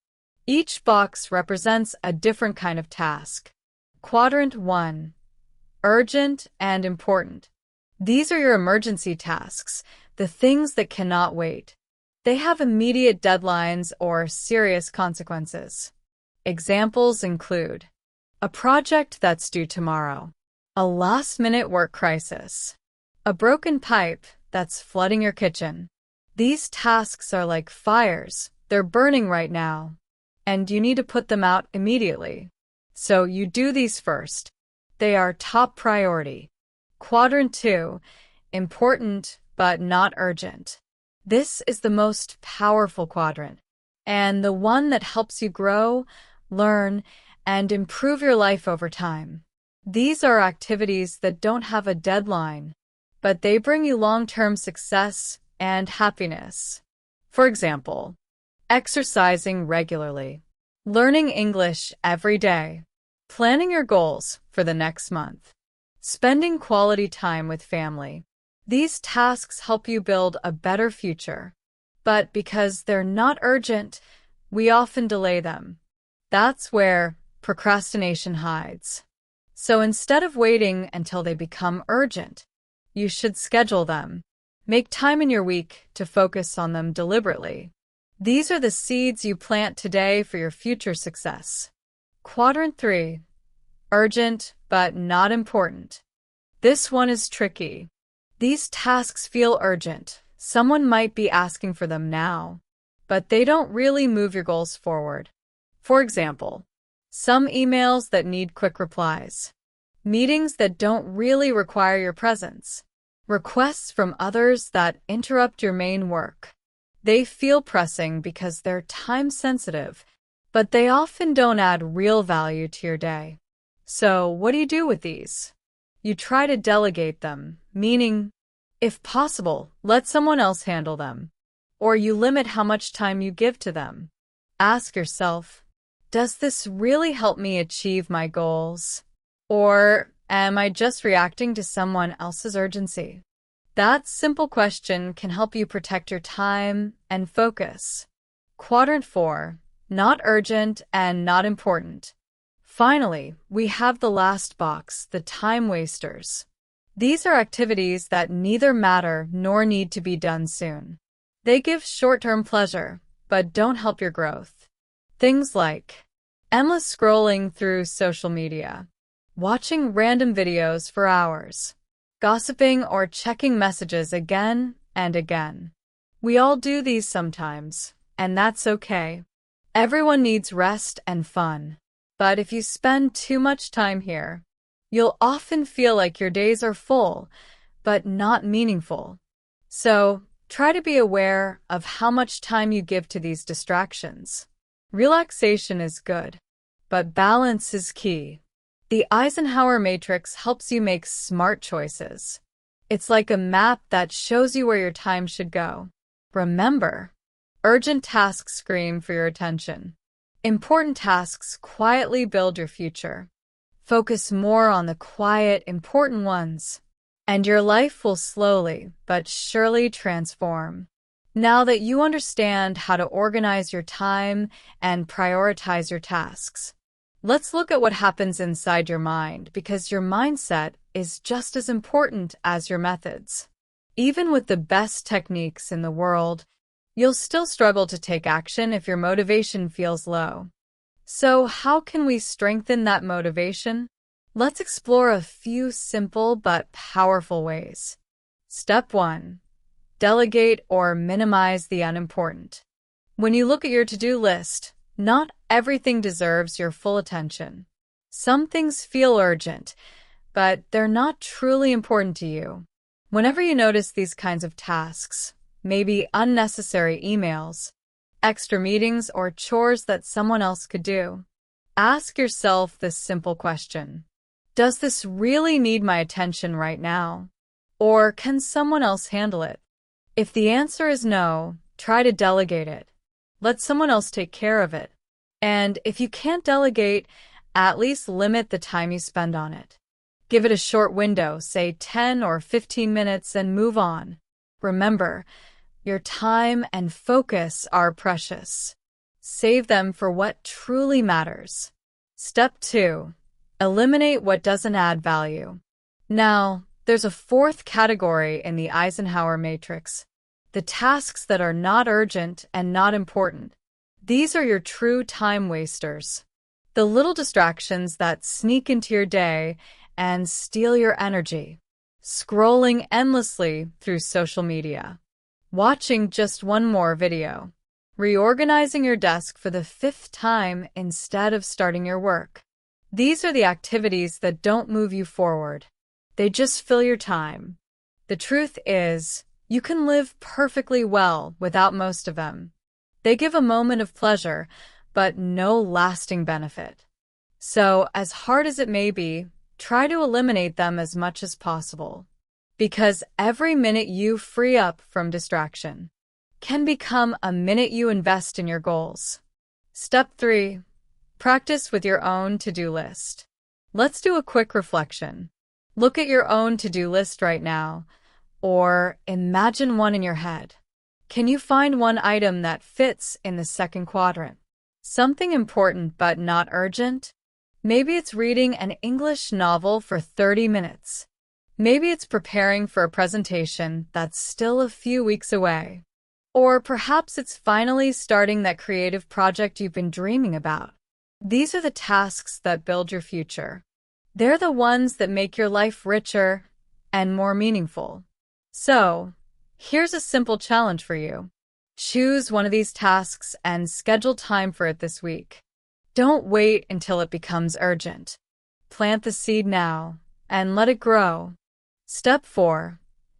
Each box represents a different kind of task. Quadrant 1. Urgent and important. These are your emergency tasks, the things that cannot wait. They have immediate deadlines or serious consequences. Examples include a project that's due tomorrow, a last-minute work crisis, a broken pipe that's flooding your kitchen. These tasks are like fires. They're burning right now, and you need to put them out immediately. So you do these first. They are top priority. Quadrant 2, important but not urgent. This is the most powerful quadrant, and the one that helps you grow, learn, and improve your life over time. These are activities that don't have a deadline, but they bring you long-term success and happiness. For example, exercising regularly, learning English every day, planning your goals for the next month, spending quality time with family. These tasks help you build a better future. But because they're not urgent, we often delay them. That's where procrastination hides. So instead of waiting until they become urgent, you should schedule them. Make time in your week to focus on them deliberately. These are the seeds you plant today for your future success. Quadrant 3. Urgent but not important. This one is tricky. These tasks feel urgent. Someone might be asking for them now, but they don't really move your goals forward. For example, some emails that need quick replies, meetings that don't really require your presence, requests from others that interrupt your main work. They feel pressing because they're time-sensitive, but they often don't add real value to your day. So what do you do with these? You try to delegate them, meaning, if possible, let someone else handle them. Or you limit how much time you give to them. Ask yourself, does this really help me achieve my goals? Or am I just reacting to someone else's urgency? That simple question can help you protect your time and focus. Quadrant 4. Not urgent and not important. Finally, we have the last box, the time wasters. These are activities that neither matter nor need to be done soon. They give short-term pleasure, but don't help your growth. Things like endless scrolling through social media, watching random videos for hours, gossiping or checking messages again and again. We all do these sometimes, and that's okay. Everyone needs rest and fun. But if you spend too much time here, you'll often feel like your days are full, but not meaningful. So, try to be aware of how much time you give to these distractions. Relaxation is good, but balance is key. The Eisenhower matrix helps you make smart choices. It's like a map that shows you where your time should go. Remember, urgent tasks scream for your attention. Important tasks quietly build your future. Focus more on the quiet, important ones, and your life will slowly but surely transform. Now that you understand how to organize your time and prioritize your tasks, let's look at what happens inside your mind, because your mindset is just as important as your methods. Even with the best techniques in the world, you'll still struggle to take action if your motivation feels low. So, how can we strengthen that motivation? Let's explore a few simple but powerful ways. Step 1. Delegate or minimize the unimportant. When you look at your to-do list, not everything deserves your full attention. Some things feel urgent, but they're not truly important to you. Whenever you notice these kinds of tasks, maybe unnecessary emails, extra meetings, or chores that someone else could do, ask yourself this simple question. Does this really need my attention right now? Or can someone else handle it? If the answer is no, try to delegate it. Let someone else take care of it. And if you can't delegate, at least limit the time you spend on it. Give it a short window, say 10 or 15 minutes, and move on. Remember, your time and focus are precious. Save them for what truly matters. Step 2. Eliminate what doesn't add value. Now, there's a fourth category in the Eisenhower matrix: the tasks that are not urgent and not important. These are your true time wasters. The little distractions that sneak into your day and steal your energy. Scrolling endlessly through social media. Watching just one more video. Reorganizing your desk for the 5th time instead of starting your work. These are the activities that don't move you forward. They just fill your time. The truth is, you can live perfectly well without most of them. They give a moment of pleasure, but no lasting benefit. So, as hard as it may be, try to eliminate them as much as possible. Because every minute you free up from distraction can become a minute you invest in your goals. Step 3. Practice with your own to-do list. Let's do a quick reflection. Look at your own to-do list right now, or imagine one in your head. Can you find one item that fits in the second quadrant? Something important but not urgent? Maybe it's reading an English novel for 30 minutes. Maybe it's preparing for a presentation that's still a few weeks away. Or perhaps it's finally starting that creative project you've been dreaming about. These are the tasks that build your future. They're the ones that make your life richer and more meaningful. So, here's a simple challenge for you. Choose one of these tasks and schedule time for it this week. Don't wait until it becomes urgent. Plant the seed now and let it grow. Step 4.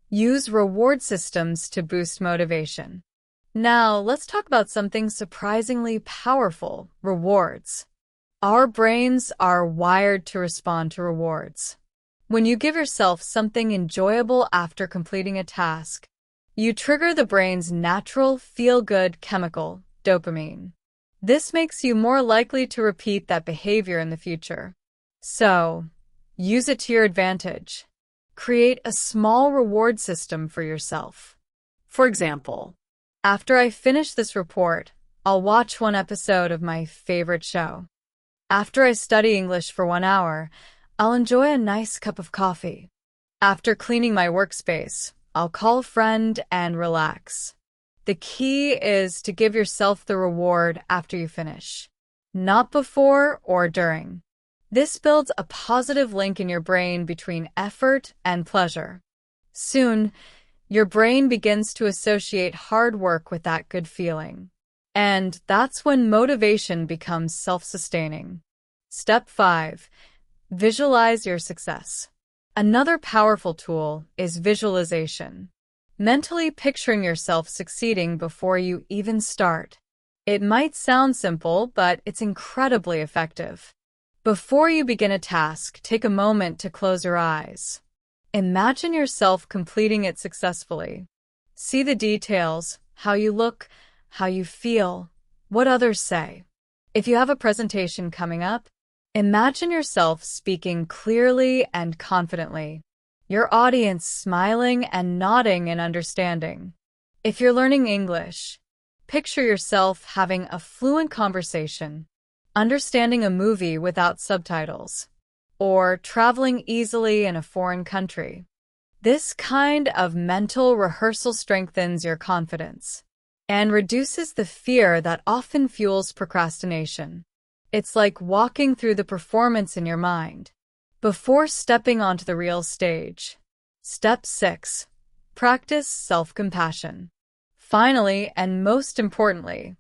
Use reward systems to boost motivation. Now, let's talk about something surprisingly powerful: rewards. Our brains are wired to respond to rewards. When you give yourself something enjoyable after completing a task, you trigger the brain's natural feel-good chemical, dopamine. This makes you more likely to repeat that behavior in the future. So, use it to your advantage. Create a small reward system for yourself. For example, after I finish this report, I'll watch one episode of my favorite show. After I study English for 1 hour, I'll enjoy a nice cup of coffee. After cleaning my workspace, I'll call a friend and relax. The key is to give yourself the reward after you finish, not before or during. This builds a positive link in your brain between effort and pleasure. Soon, your brain begins to associate hard work with that good feeling. And that's when motivation becomes self-sustaining. Step 5. Visualize your success. Another powerful tool is visualization. Mentally picturing yourself succeeding before you even start. It might sound simple, but it's incredibly effective. Before you begin a task, take a moment to close your eyes. Imagine yourself completing it successfully. See the details, how you look, how you feel, what others say. If you have a presentation coming up, imagine yourself speaking clearly and confidently. Your audience smiling and nodding in understanding. If you're learning English, picture yourself having a fluent conversation, understanding a movie without subtitles, or traveling easily in a foreign country. This kind of mental rehearsal strengthens your confidence and reduces the fear that often fuels procrastination. It's like walking through the performance in your mind before stepping onto the real stage. Step 6. Practice self-compassion. Finally, and most importantly,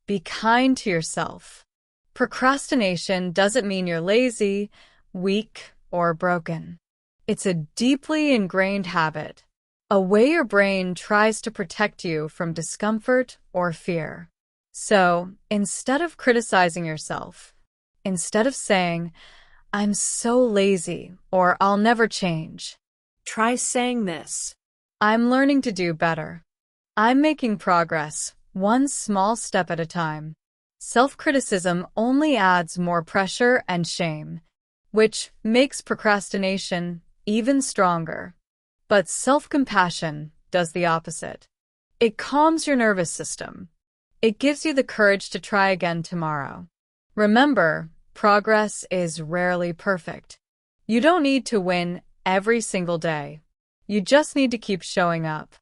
be kind to yourself. Procrastination doesn't mean you're lazy, weak, or broken. It's a deeply ingrained habit, a way your brain tries to protect you from discomfort or fear. So, instead of criticizing yourself, instead of saying, "I'm so lazy," or "I'll never change," Try saying this. "I'm learning to do better. I'm making progress, one small step at a time." Self-criticism only adds more pressure and shame, which makes procrastination even stronger. But self-compassion does the opposite. It calms your nervous system. It gives you the courage to try again tomorrow. Remember, progress is rarely perfect. You don't need to win every single day. You just need to keep showing up.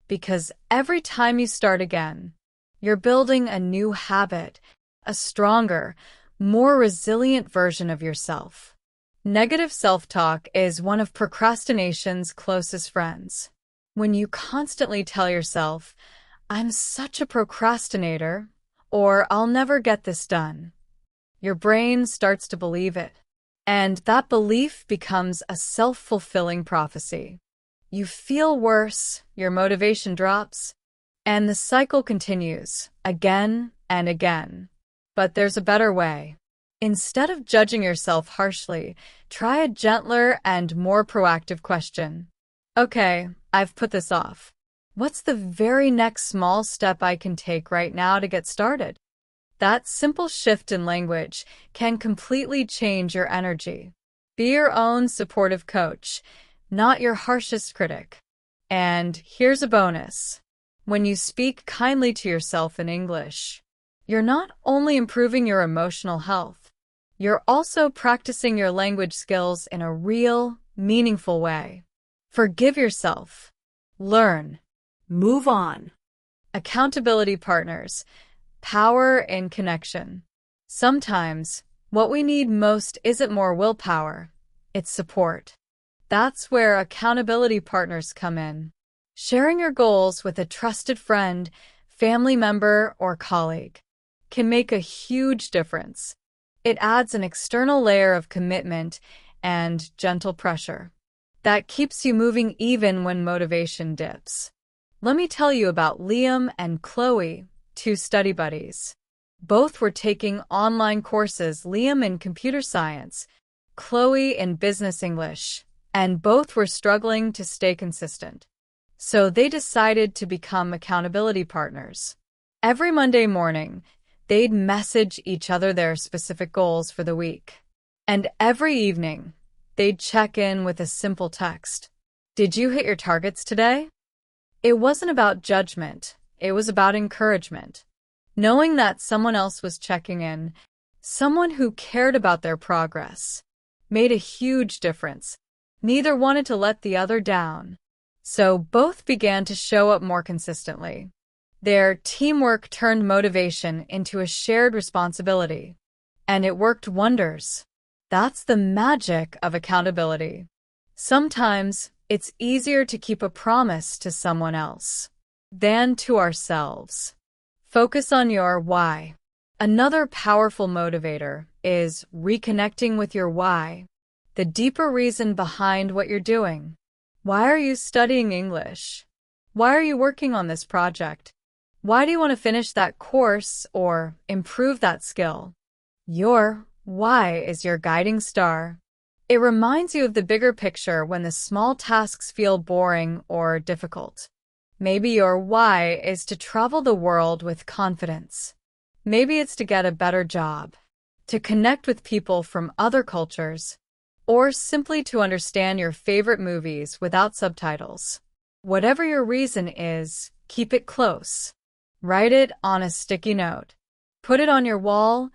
Because every time you start again, you're building a new habit, a stronger, more resilient version of yourself. Negative self-talk is one of procrastination's closest friends. When you constantly tell yourself, "I'm such a procrastinator," or "I'll never get this done," your brain starts to believe it. And that belief becomes a self-fulfilling prophecy. You feel worse, your motivation drops, and the cycle continues again and again. But there's a better way. Instead of judging yourself harshly, try a gentler and more proactive question. "Okay, I've put this off. What's the very next small step I can take right now to get started?" That simple shift in language can completely change your energy. Be your own supportive coach, not your harshest critic. And here's a bonus. When you speak kindly to yourself in English, you're not only improving your emotional health, you're also practicing your language skills in a real, meaningful way. Forgive yourself. Learn. Move on. Accountability partners. Power in connection. Sometimes, what we need most isn't more willpower, it's support. That's where accountability partners come in. Sharing your goals with a trusted friend, family member, or colleague can make a huge difference. It adds an external layer of commitment and gentle pressure that keeps you moving even when motivation dips. Let me tell you about Liam and Chloe, two study buddies. Both were taking online courses, Liam in computer science, Chloe in business English, and both were struggling to stay consistent. So they decided to become accountability partners. Every Monday morning, they'd message each other their specific goals for the week. And every evening, they'd check in with a simple text. "Did you hit your targets today?" It wasn't about judgment, it was about encouragement. Knowing that someone else was checking in, someone who cared about their progress, made a huge difference. Neither wanted to let the other down. So both began to show up more consistently. Their teamwork turned motivation into a shared responsibility. And it worked wonders. That's the magic of accountability. Sometimes, it's easier to keep a promise to someone else than to ourselves. Focus on your why. Another powerful motivator is reconnecting with your why. the deeper reason behind what you're doing. Why are you studying English? Why are you working on this project? Why do you want to finish that course or improve that skill? Your why is your guiding star. It reminds you of the bigger picture when the small tasks feel boring or difficult. Maybe your why is to travel the world with confidence. Maybe it's to get a better job, to connect with people from other cultures, or simply to understand your favorite movies without subtitles. Whatever your reason is, keep it close. Write it on a sticky note. Put it on your wall,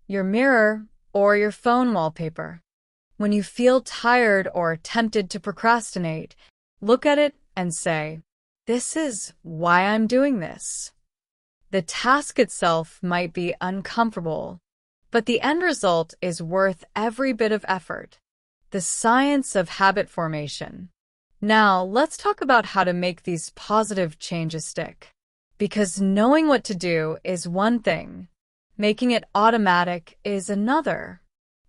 your mirror, or your phone wallpaper. When you feel tired or tempted to procrastinate, look at it and say, "This is why I'm doing this." The task itself might be uncomfortable, but the end result is worth every bit of effort. The science of habit formation. Now, let's talk about how to make these positive changes stick. Because knowing what to do is one thing, making it automatic is another.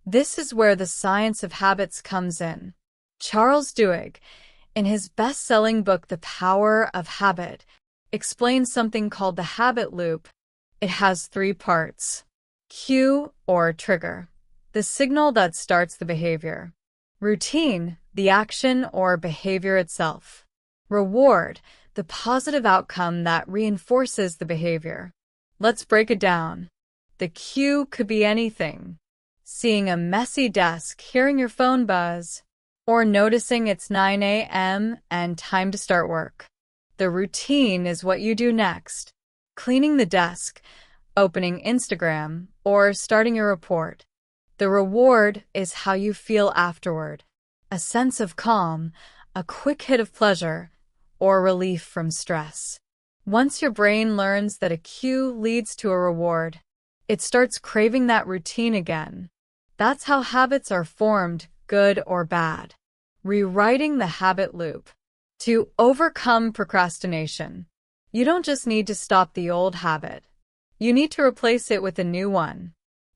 This is where the science of habits comes in. Charles Duhigg, in his best-selling book The Power of Habit, explains something called the habit loop. It has 3 parts. Cue or trigger, the signal that starts the behavior. Routine, the action or behavior itself. Reward, the positive outcome that reinforces the behavior. Let's break it down. The cue could be anything. Seeing a messy desk, hearing your phone buzz, or noticing it's 9 a.m. and time to start work. The routine is what you do next. Cleaning the desk, opening Instagram, or starting your report. The reward is how you feel afterward. A sense of calm, a quick hit of pleasure, or relief from stress. Once your brain learns that a cue leads to a reward, it starts craving that routine again. That's how habits are formed, good or bad. Rewriting the habit loop. To overcome procrastination, you don't just need to stop the old habit. You need to replace it with a new one.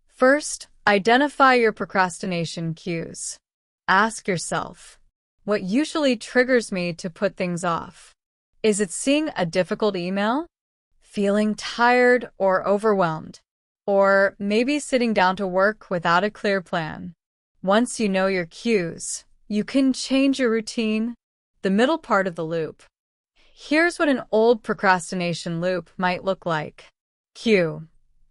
First, identify your procrastination cues. Ask yourself, what usually triggers me to put things off? Is it seeing a difficult email? Feeling tired or overwhelmed? Or maybe sitting down to work without a clear plan? Once you know your cues, you can change your routine. The middle part of the loop. Here's what an old procrastination loop might look like. Cue.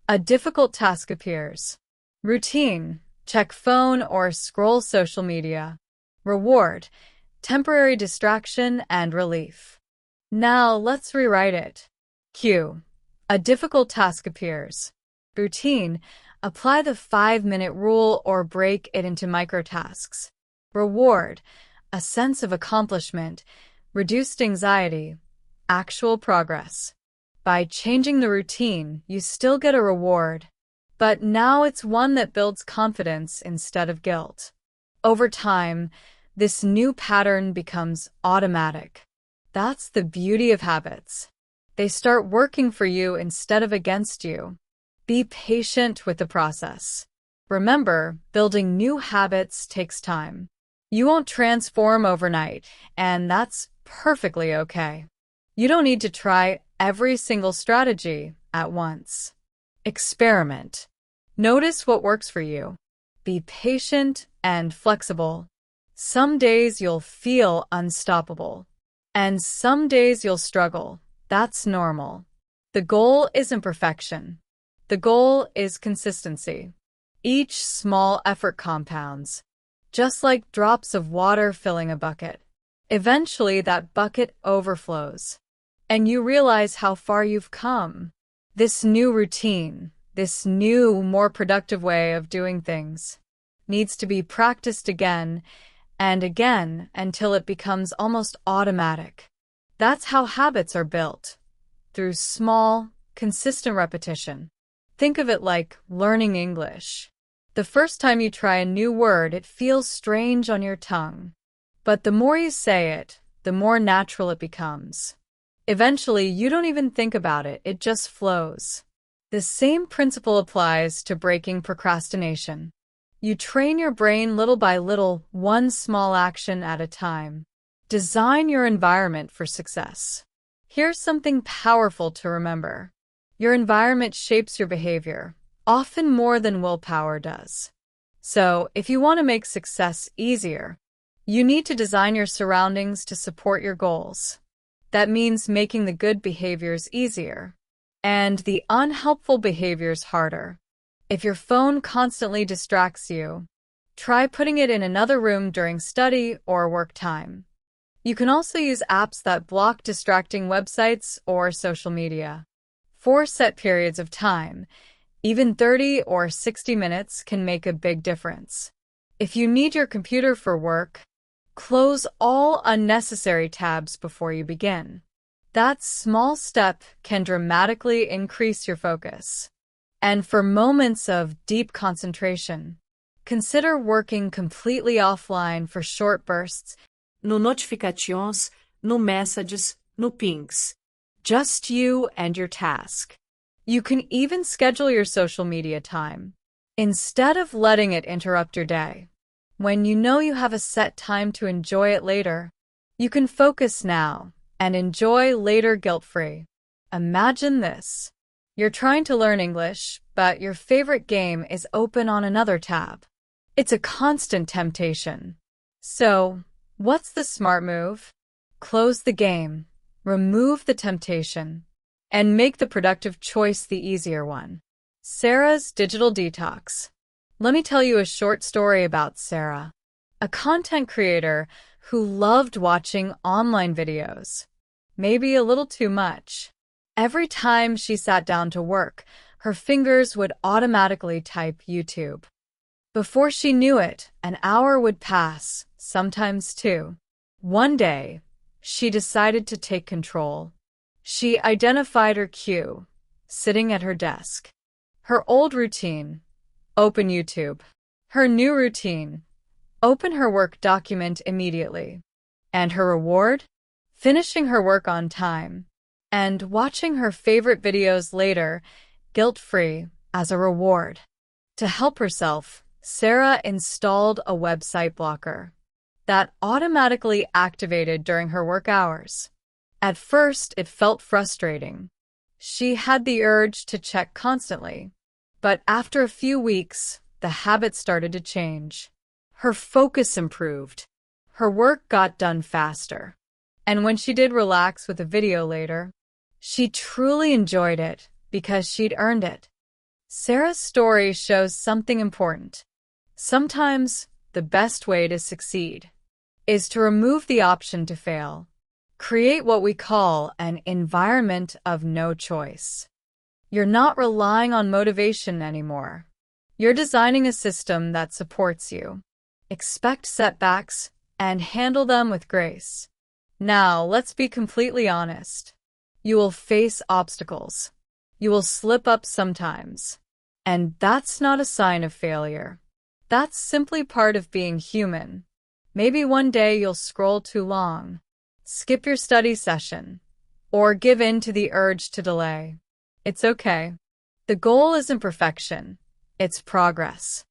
A difficult task appears. Routine. Check phone or scroll social media. Reward. Temporary distraction and relief. Now let's rewrite it. Cue. A difficult task appears. Routine. Apply the 5-minute rule or break it into microtasks. Reward. A sense of accomplishment. Reduced anxiety. Actual progress. By changing the routine, you still get a reward. But now it's one that builds confidence instead of guilt. Over time, this new pattern becomes automatic. That's the beauty of habits. They start working for you instead of against you. Be patient with the process. Remember, building new habits takes time. You won't transform overnight, and that's perfectly okay. You don't need to try every single strategy at once. Experiment. Notice what works for you. Be patient and flexible. Some days you'll feel unstoppable, and some days you'll struggle. That's normal. The goal isn't perfection. The goal is consistency. Each small effort compounds, just like drops of water filling a bucket. Eventually, that bucket overflows, and you realize how far you've come. This new routine, this new, more productive way of doing things, needs to be practiced again and again until it becomes almost automatic. That's how habits are built, through small, consistent repetition. Think of it like learning English. The first time you try a new word, it feels strange on your tongue. But the more you say it, the more natural it becomes. Eventually, you don't even think about it, it just flows. The same principle applies to breaking procrastination. You train your brain little by little, one small action at a time. Design your environment for success. Here's something powerful to remember. Your environment shapes your behavior, often more than willpower does. So, if you want to make success easier, you need to design your surroundings to support your goals. That means making the good behaviors easier and the unhelpful behaviors harder. If your phone constantly distracts you, try putting it in another room during study or work time. You can also use apps that block distracting websites or social media. For set periods of time, even 30 or 60 minutes can make a big difference. If you need your computer for work, close all unnecessary tabs before you begin. That small step can dramatically increase your focus. And for moments of deep concentration, consider working completely offline for short bursts. No notifications, no messages, no pings. Just you and your task. You can even schedule your social media time, instead of letting it interrupt your day. When you know you have a set time to enjoy it later, you can focus now and enjoy later guilt-free. Imagine this. You're trying to learn English, but your favorite game is open on another tab. It's a constant temptation. So, what's the smart move? Close the game, remove the temptation, and make the productive choice the easier one. Sarah's digital detox. Let me tell you a short story about Sarah, a content creator who loved watching online videos. Maybe a little too much. Every time she sat down to work, her fingers would automatically type YouTube. Before she knew it, an hour would pass, sometimes two. One day, she decided to take control. She identified her cue, sitting at her desk. Her old routine, open YouTube. Her new routine, open her work document immediately. And her reward? Finishing her work on time. And watching her favorite videos later, guilt-free, as a reward. To help herself, Sarah installed a website blocker that automatically activated during her work hours. At first, it felt frustrating. She had the urge to check constantly. But after a few weeks, the habit started to change. Her focus improved. Her work got done faster. And when she did relax with a video later, she truly enjoyed it because she'd earned it. Sarah's story shows something important. Sometimes, the best way to succeed is to remove the option to fail. Create what we call an environment of no choice. You're not relying on motivation anymore. You're designing a system that supports you. Expect setbacks and handle them with grace. Now, let's be completely honest. You will face obstacles. You will slip up sometimes. And that's not a sign of failure. That's simply part of being human. Maybe one day you'll scroll too long, skip your study session, or give in to the urge to delay. It's okay. The goal isn't perfection. It's progress.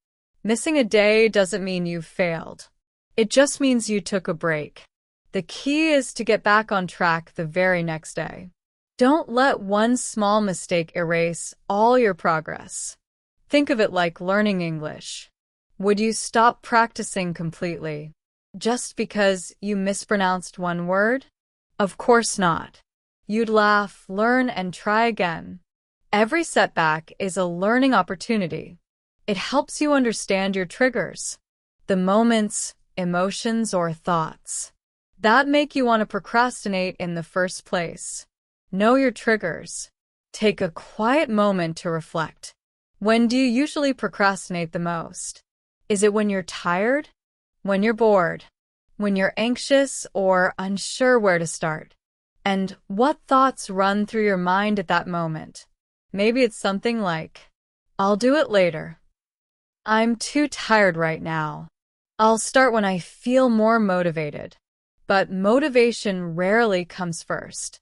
Missing a day doesn't mean you've failed. It just means you took a break. The key is to get back on track the very next day. Don't let one small mistake erase all your progress. Think of it like learning English. Would you stop practicing completely just because you mispronounced one word? Of course not. You'd laugh, learn, and try again. Every setback is a learning opportunity. It helps you understand your triggers, the moments, emotions, or thoughts that make you want to procrastinate in the first place. Know your triggers. Take a quiet moment to reflect. When do you usually procrastinate the most? Is it when you're tired? When you're bored? When you're anxious or unsure where to start? And what thoughts run through your mind at that moment? Maybe it's something like, I'll do it later. I'm too tired right now. I'll start when I feel more motivated. But motivation rarely comes first.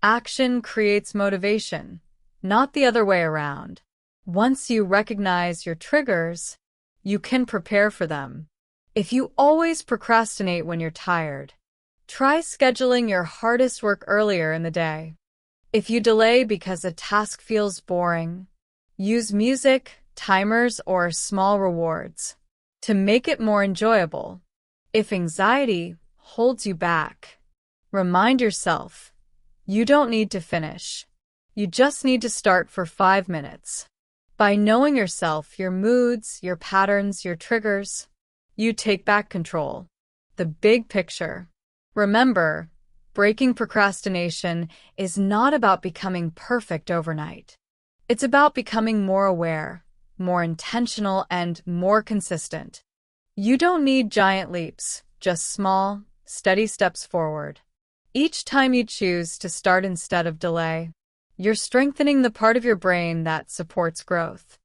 Action creates motivation, not the other way around. Once you recognize your triggers, you can prepare for them. If you always procrastinate when you're tired, try scheduling your hardest work earlier in the day. If you delay because a task feels boring, use music, timers, or small rewards to make it more enjoyable. If anxiety holds you back, remind yourself, you don't need to finish. You just need to start for 5 minutes. By knowing yourself, your moods, your patterns, your triggers, you take back control. The big picture. Remember, breaking procrastination is not about becoming perfect overnight. It's about becoming more aware, more intentional, and more consistent. You don't need giant leaps, just small, steady steps forward. Each time you choose to start instead of delay, you're strengthening the part of your brain that supports growth.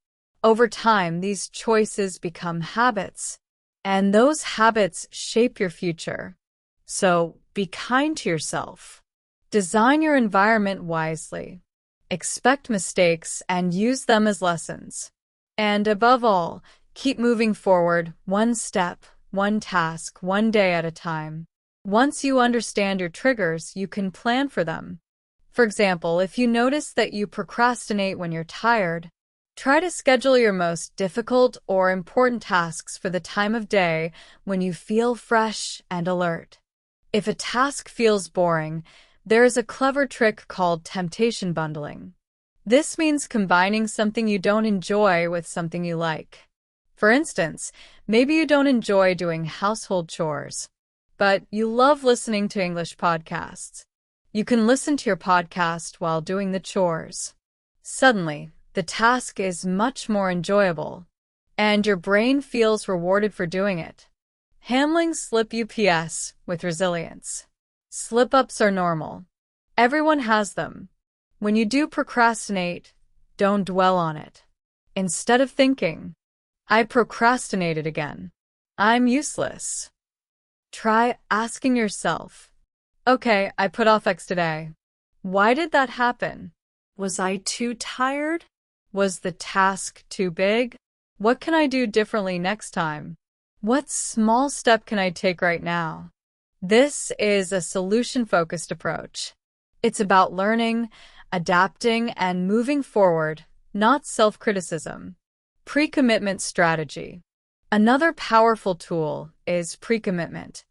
Over time, these choices become habits, and those habits shape your future. So, be kind to yourself. Design your environment wisely. Expect mistakes and use them as lessons. And above all, keep moving forward, one step, one task, one day at a time. Once you understand your triggers, you can plan for them. For example, if you notice that you procrastinate when you're tired, try to schedule your most difficult or important tasks for the time of day when you feel fresh and alert. If a task feels boring, there is a clever trick called temptation bundling. This means combining something you don't enjoy with something you like. For instance, maybe you don't enjoy doing household chores, but you love listening to English podcasts. You can listen to your podcast while doing the chores. Suddenly, the task is much more enjoyable, and your brain feels rewarded for doing it. Handling slip ups with resilience. Slip-ups are normal. Everyone has them. When you do procrastinate, don't dwell on it. Instead of thinking, I procrastinated again, I'm useless, try asking yourself, okay, I put off X today. Why did that happen? Was I too tired? Was the task too big? What can I do differently next time? What small step can I take right now? This is a solution-focused approach. It's about learning, adapting, and moving forward, not self-criticism. Pre-commitment strategy. Another powerful tool is pre-commitment.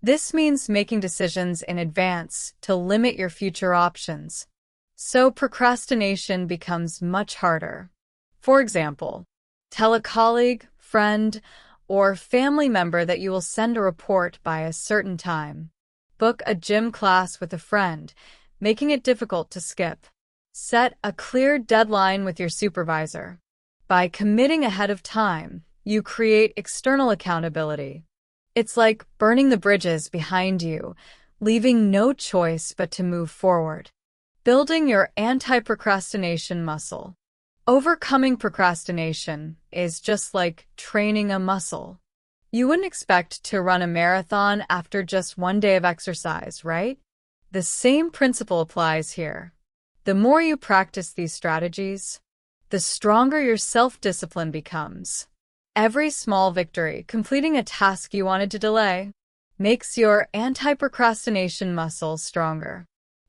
This means making decisions in advance to limit your future options. So procrastination becomes much harder. For example, tell a colleague, friend, or family member that you will send a report by a certain time. Book a gym class with a friend, making it difficult to skip. Set a clear deadline with your supervisor. By committing ahead of time, you create external accountability. It's like burning the bridges behind you, leaving no choice but to move forward. Building your anti-procrastination muscle. Overcoming procrastination is just like training a muscle. You wouldn't expect to run a marathon after just one day of exercise, right? The same principle applies here. The more you practice these strategies, the stronger your self-discipline becomes. Every small victory, completing a task you wanted to delay, makes your anti-procrastination muscle stronger.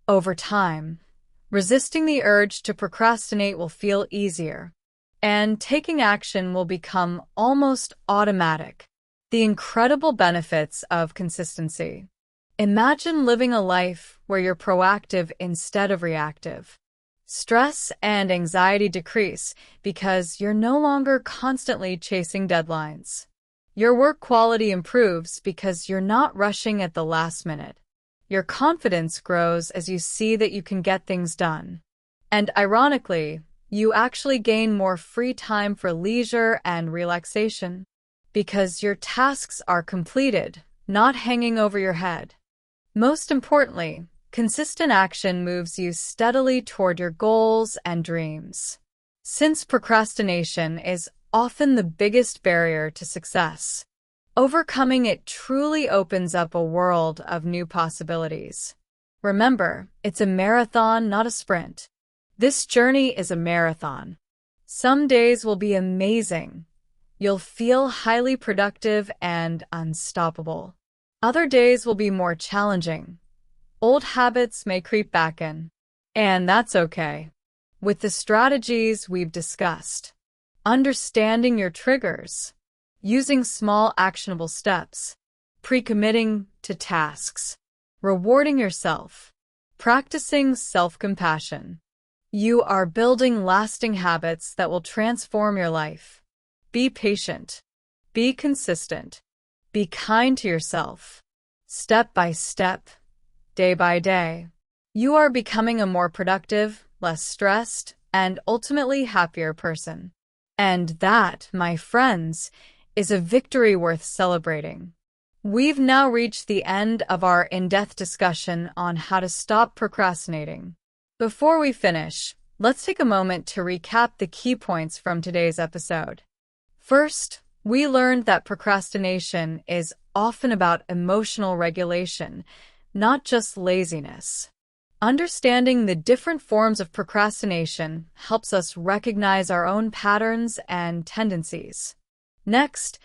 Over time, resisting the urge to procrastinate will feel easier, and taking action will become almost automatic. The incredible benefits of consistency. Imagine living a life where you're proactive instead of reactive. Stress and anxiety decrease because you're no longer constantly chasing deadlines. Your work quality improves because you're not rushing at the last minute. Your confidence grows as you see that you can get things done. And ironically, you actually gain more free time for leisure and relaxation because your tasks are completed, not hanging over your head. Most importantly, consistent action moves you steadily toward your goals and dreams. Since procrastination is often the biggest barrier to success, overcoming it truly opens up a world of new possibilities. Remember, it's a marathon, not a sprint. This journey is a marathon. Some days will be amazing, You'll feel highly productive and unstoppable. Other days will be more challenging. Old habits may creep back in. And that's okay. With the strategies we've discussed, understanding your triggers, using small actionable steps, pre-committing to tasks, rewarding yourself, practicing self-compassion, you are building lasting habits that will transform your life. Be patient. Be consistent. Be kind to yourself. Step by step, day by day, you are becoming a more productive, less stressed, and ultimately happier person. And that, my friends, is a victory worth celebrating. We've now reached the end of our in-depth discussion on how to stop procrastinating. Before we finish, let's take a moment to recap the key points from today's episode. First, we learned that procrastination is often about emotional regulation, not just laziness. Understanding the different forms of procrastination helps us recognize our own patterns and tendencies. Next,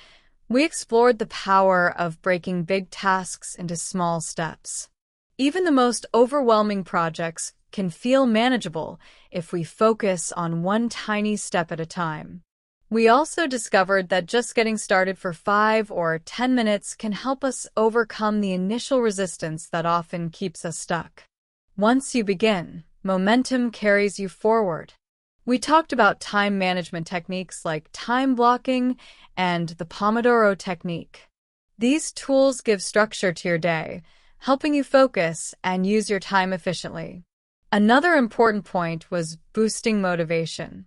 we explored the power of breaking big tasks into small steps. Even the most overwhelming projects can feel manageable if we focus on one tiny step at a time. We also discovered that just getting started for 5 or 10 minutes can help us overcome the initial resistance that often keeps us stuck. Once you begin, momentum carries you forward. We talked about time management techniques like time blocking and the Pomodoro technique. These tools give structure to your day, helping you focus and use your time efficiently. Another important point was boosting motivation.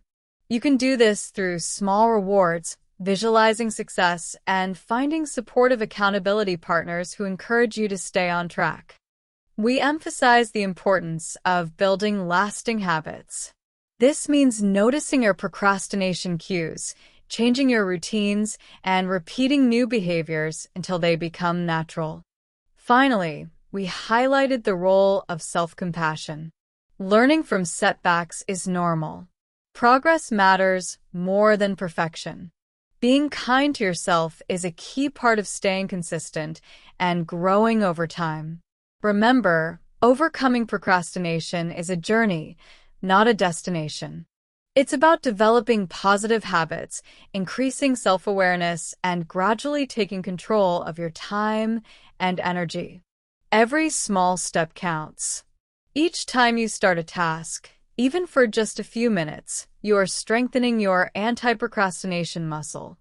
You can do this through small rewards, visualizing success, and finding supportive accountability partners who encourage you to stay on track. We emphasize the importance of building lasting habits. This means noticing your procrastination cues, changing your routines, and repeating new behaviors until they become natural. Finally, we highlighted the role of self-compassion. Learning from setbacks is normal. Progress matters more than perfection. Being kind to yourself is a key part of staying consistent and growing over time. Remember, overcoming procrastination is a journey, not a destination. It's about developing positive habits, increasing self-awareness, and gradually taking control of your time and energy. Every small step counts. Each time you start a task, even for just a few minutes, you are strengthening your anti-procrastination muscle.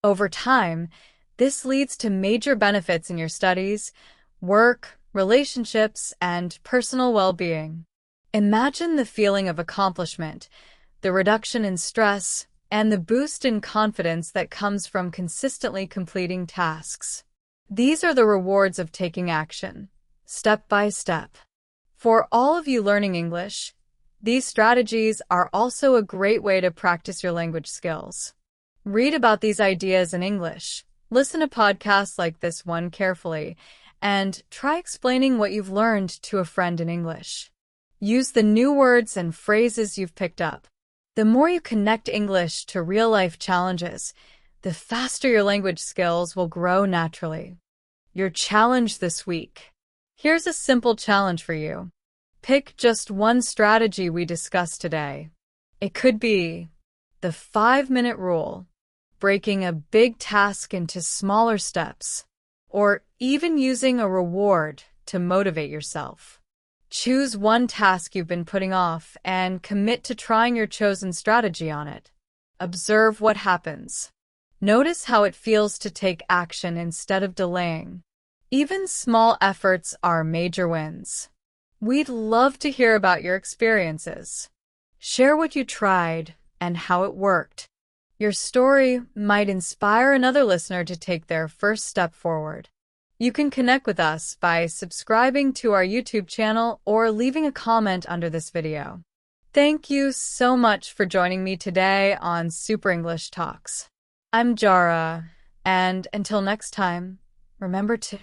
Over time, this leads to major benefits in your studies, work, relationships, and personal well-being. Imagine the feeling of accomplishment, the reduction in stress, and the boost in confidence that comes from consistently completing tasks. These are the rewards of taking action, step by step. For all of you learning English, these strategies are also a great way to practice your language skills. Read about these ideas in English, listen to podcasts like this one carefully, and try explaining what you've learned to a friend in English. Use the new words and phrases you've picked up. The more you connect English to real-life challenges, the faster your language skills will grow naturally. Your challenge this week. Here's a simple challenge for you. Pick just one strategy we discussed today. It could be the 5-minute rule, breaking a big task into smaller steps, or even using a reward to motivate yourself. Choose one task you've been putting off and commit to trying your chosen strategy on it. Observe what happens. Notice how it feels to take action instead of delaying. Even small efforts are major wins. We'd love to hear about your experiences. Share what you tried and how it worked. Your story might inspire another listener to take their first step forward. You can connect with us by subscribing to our YouTube channel or leaving a comment under this video. Thank you so much for joining me today on Super English Talks. I'm Jara, and until next time, remember to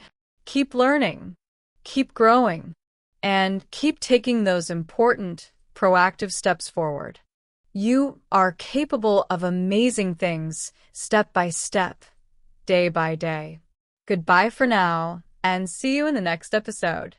keep learning, keep growing, and keep taking those important, proactive steps forward. You are capable of amazing things, step by step, day by day. Goodbye for now, and see you in the next episode.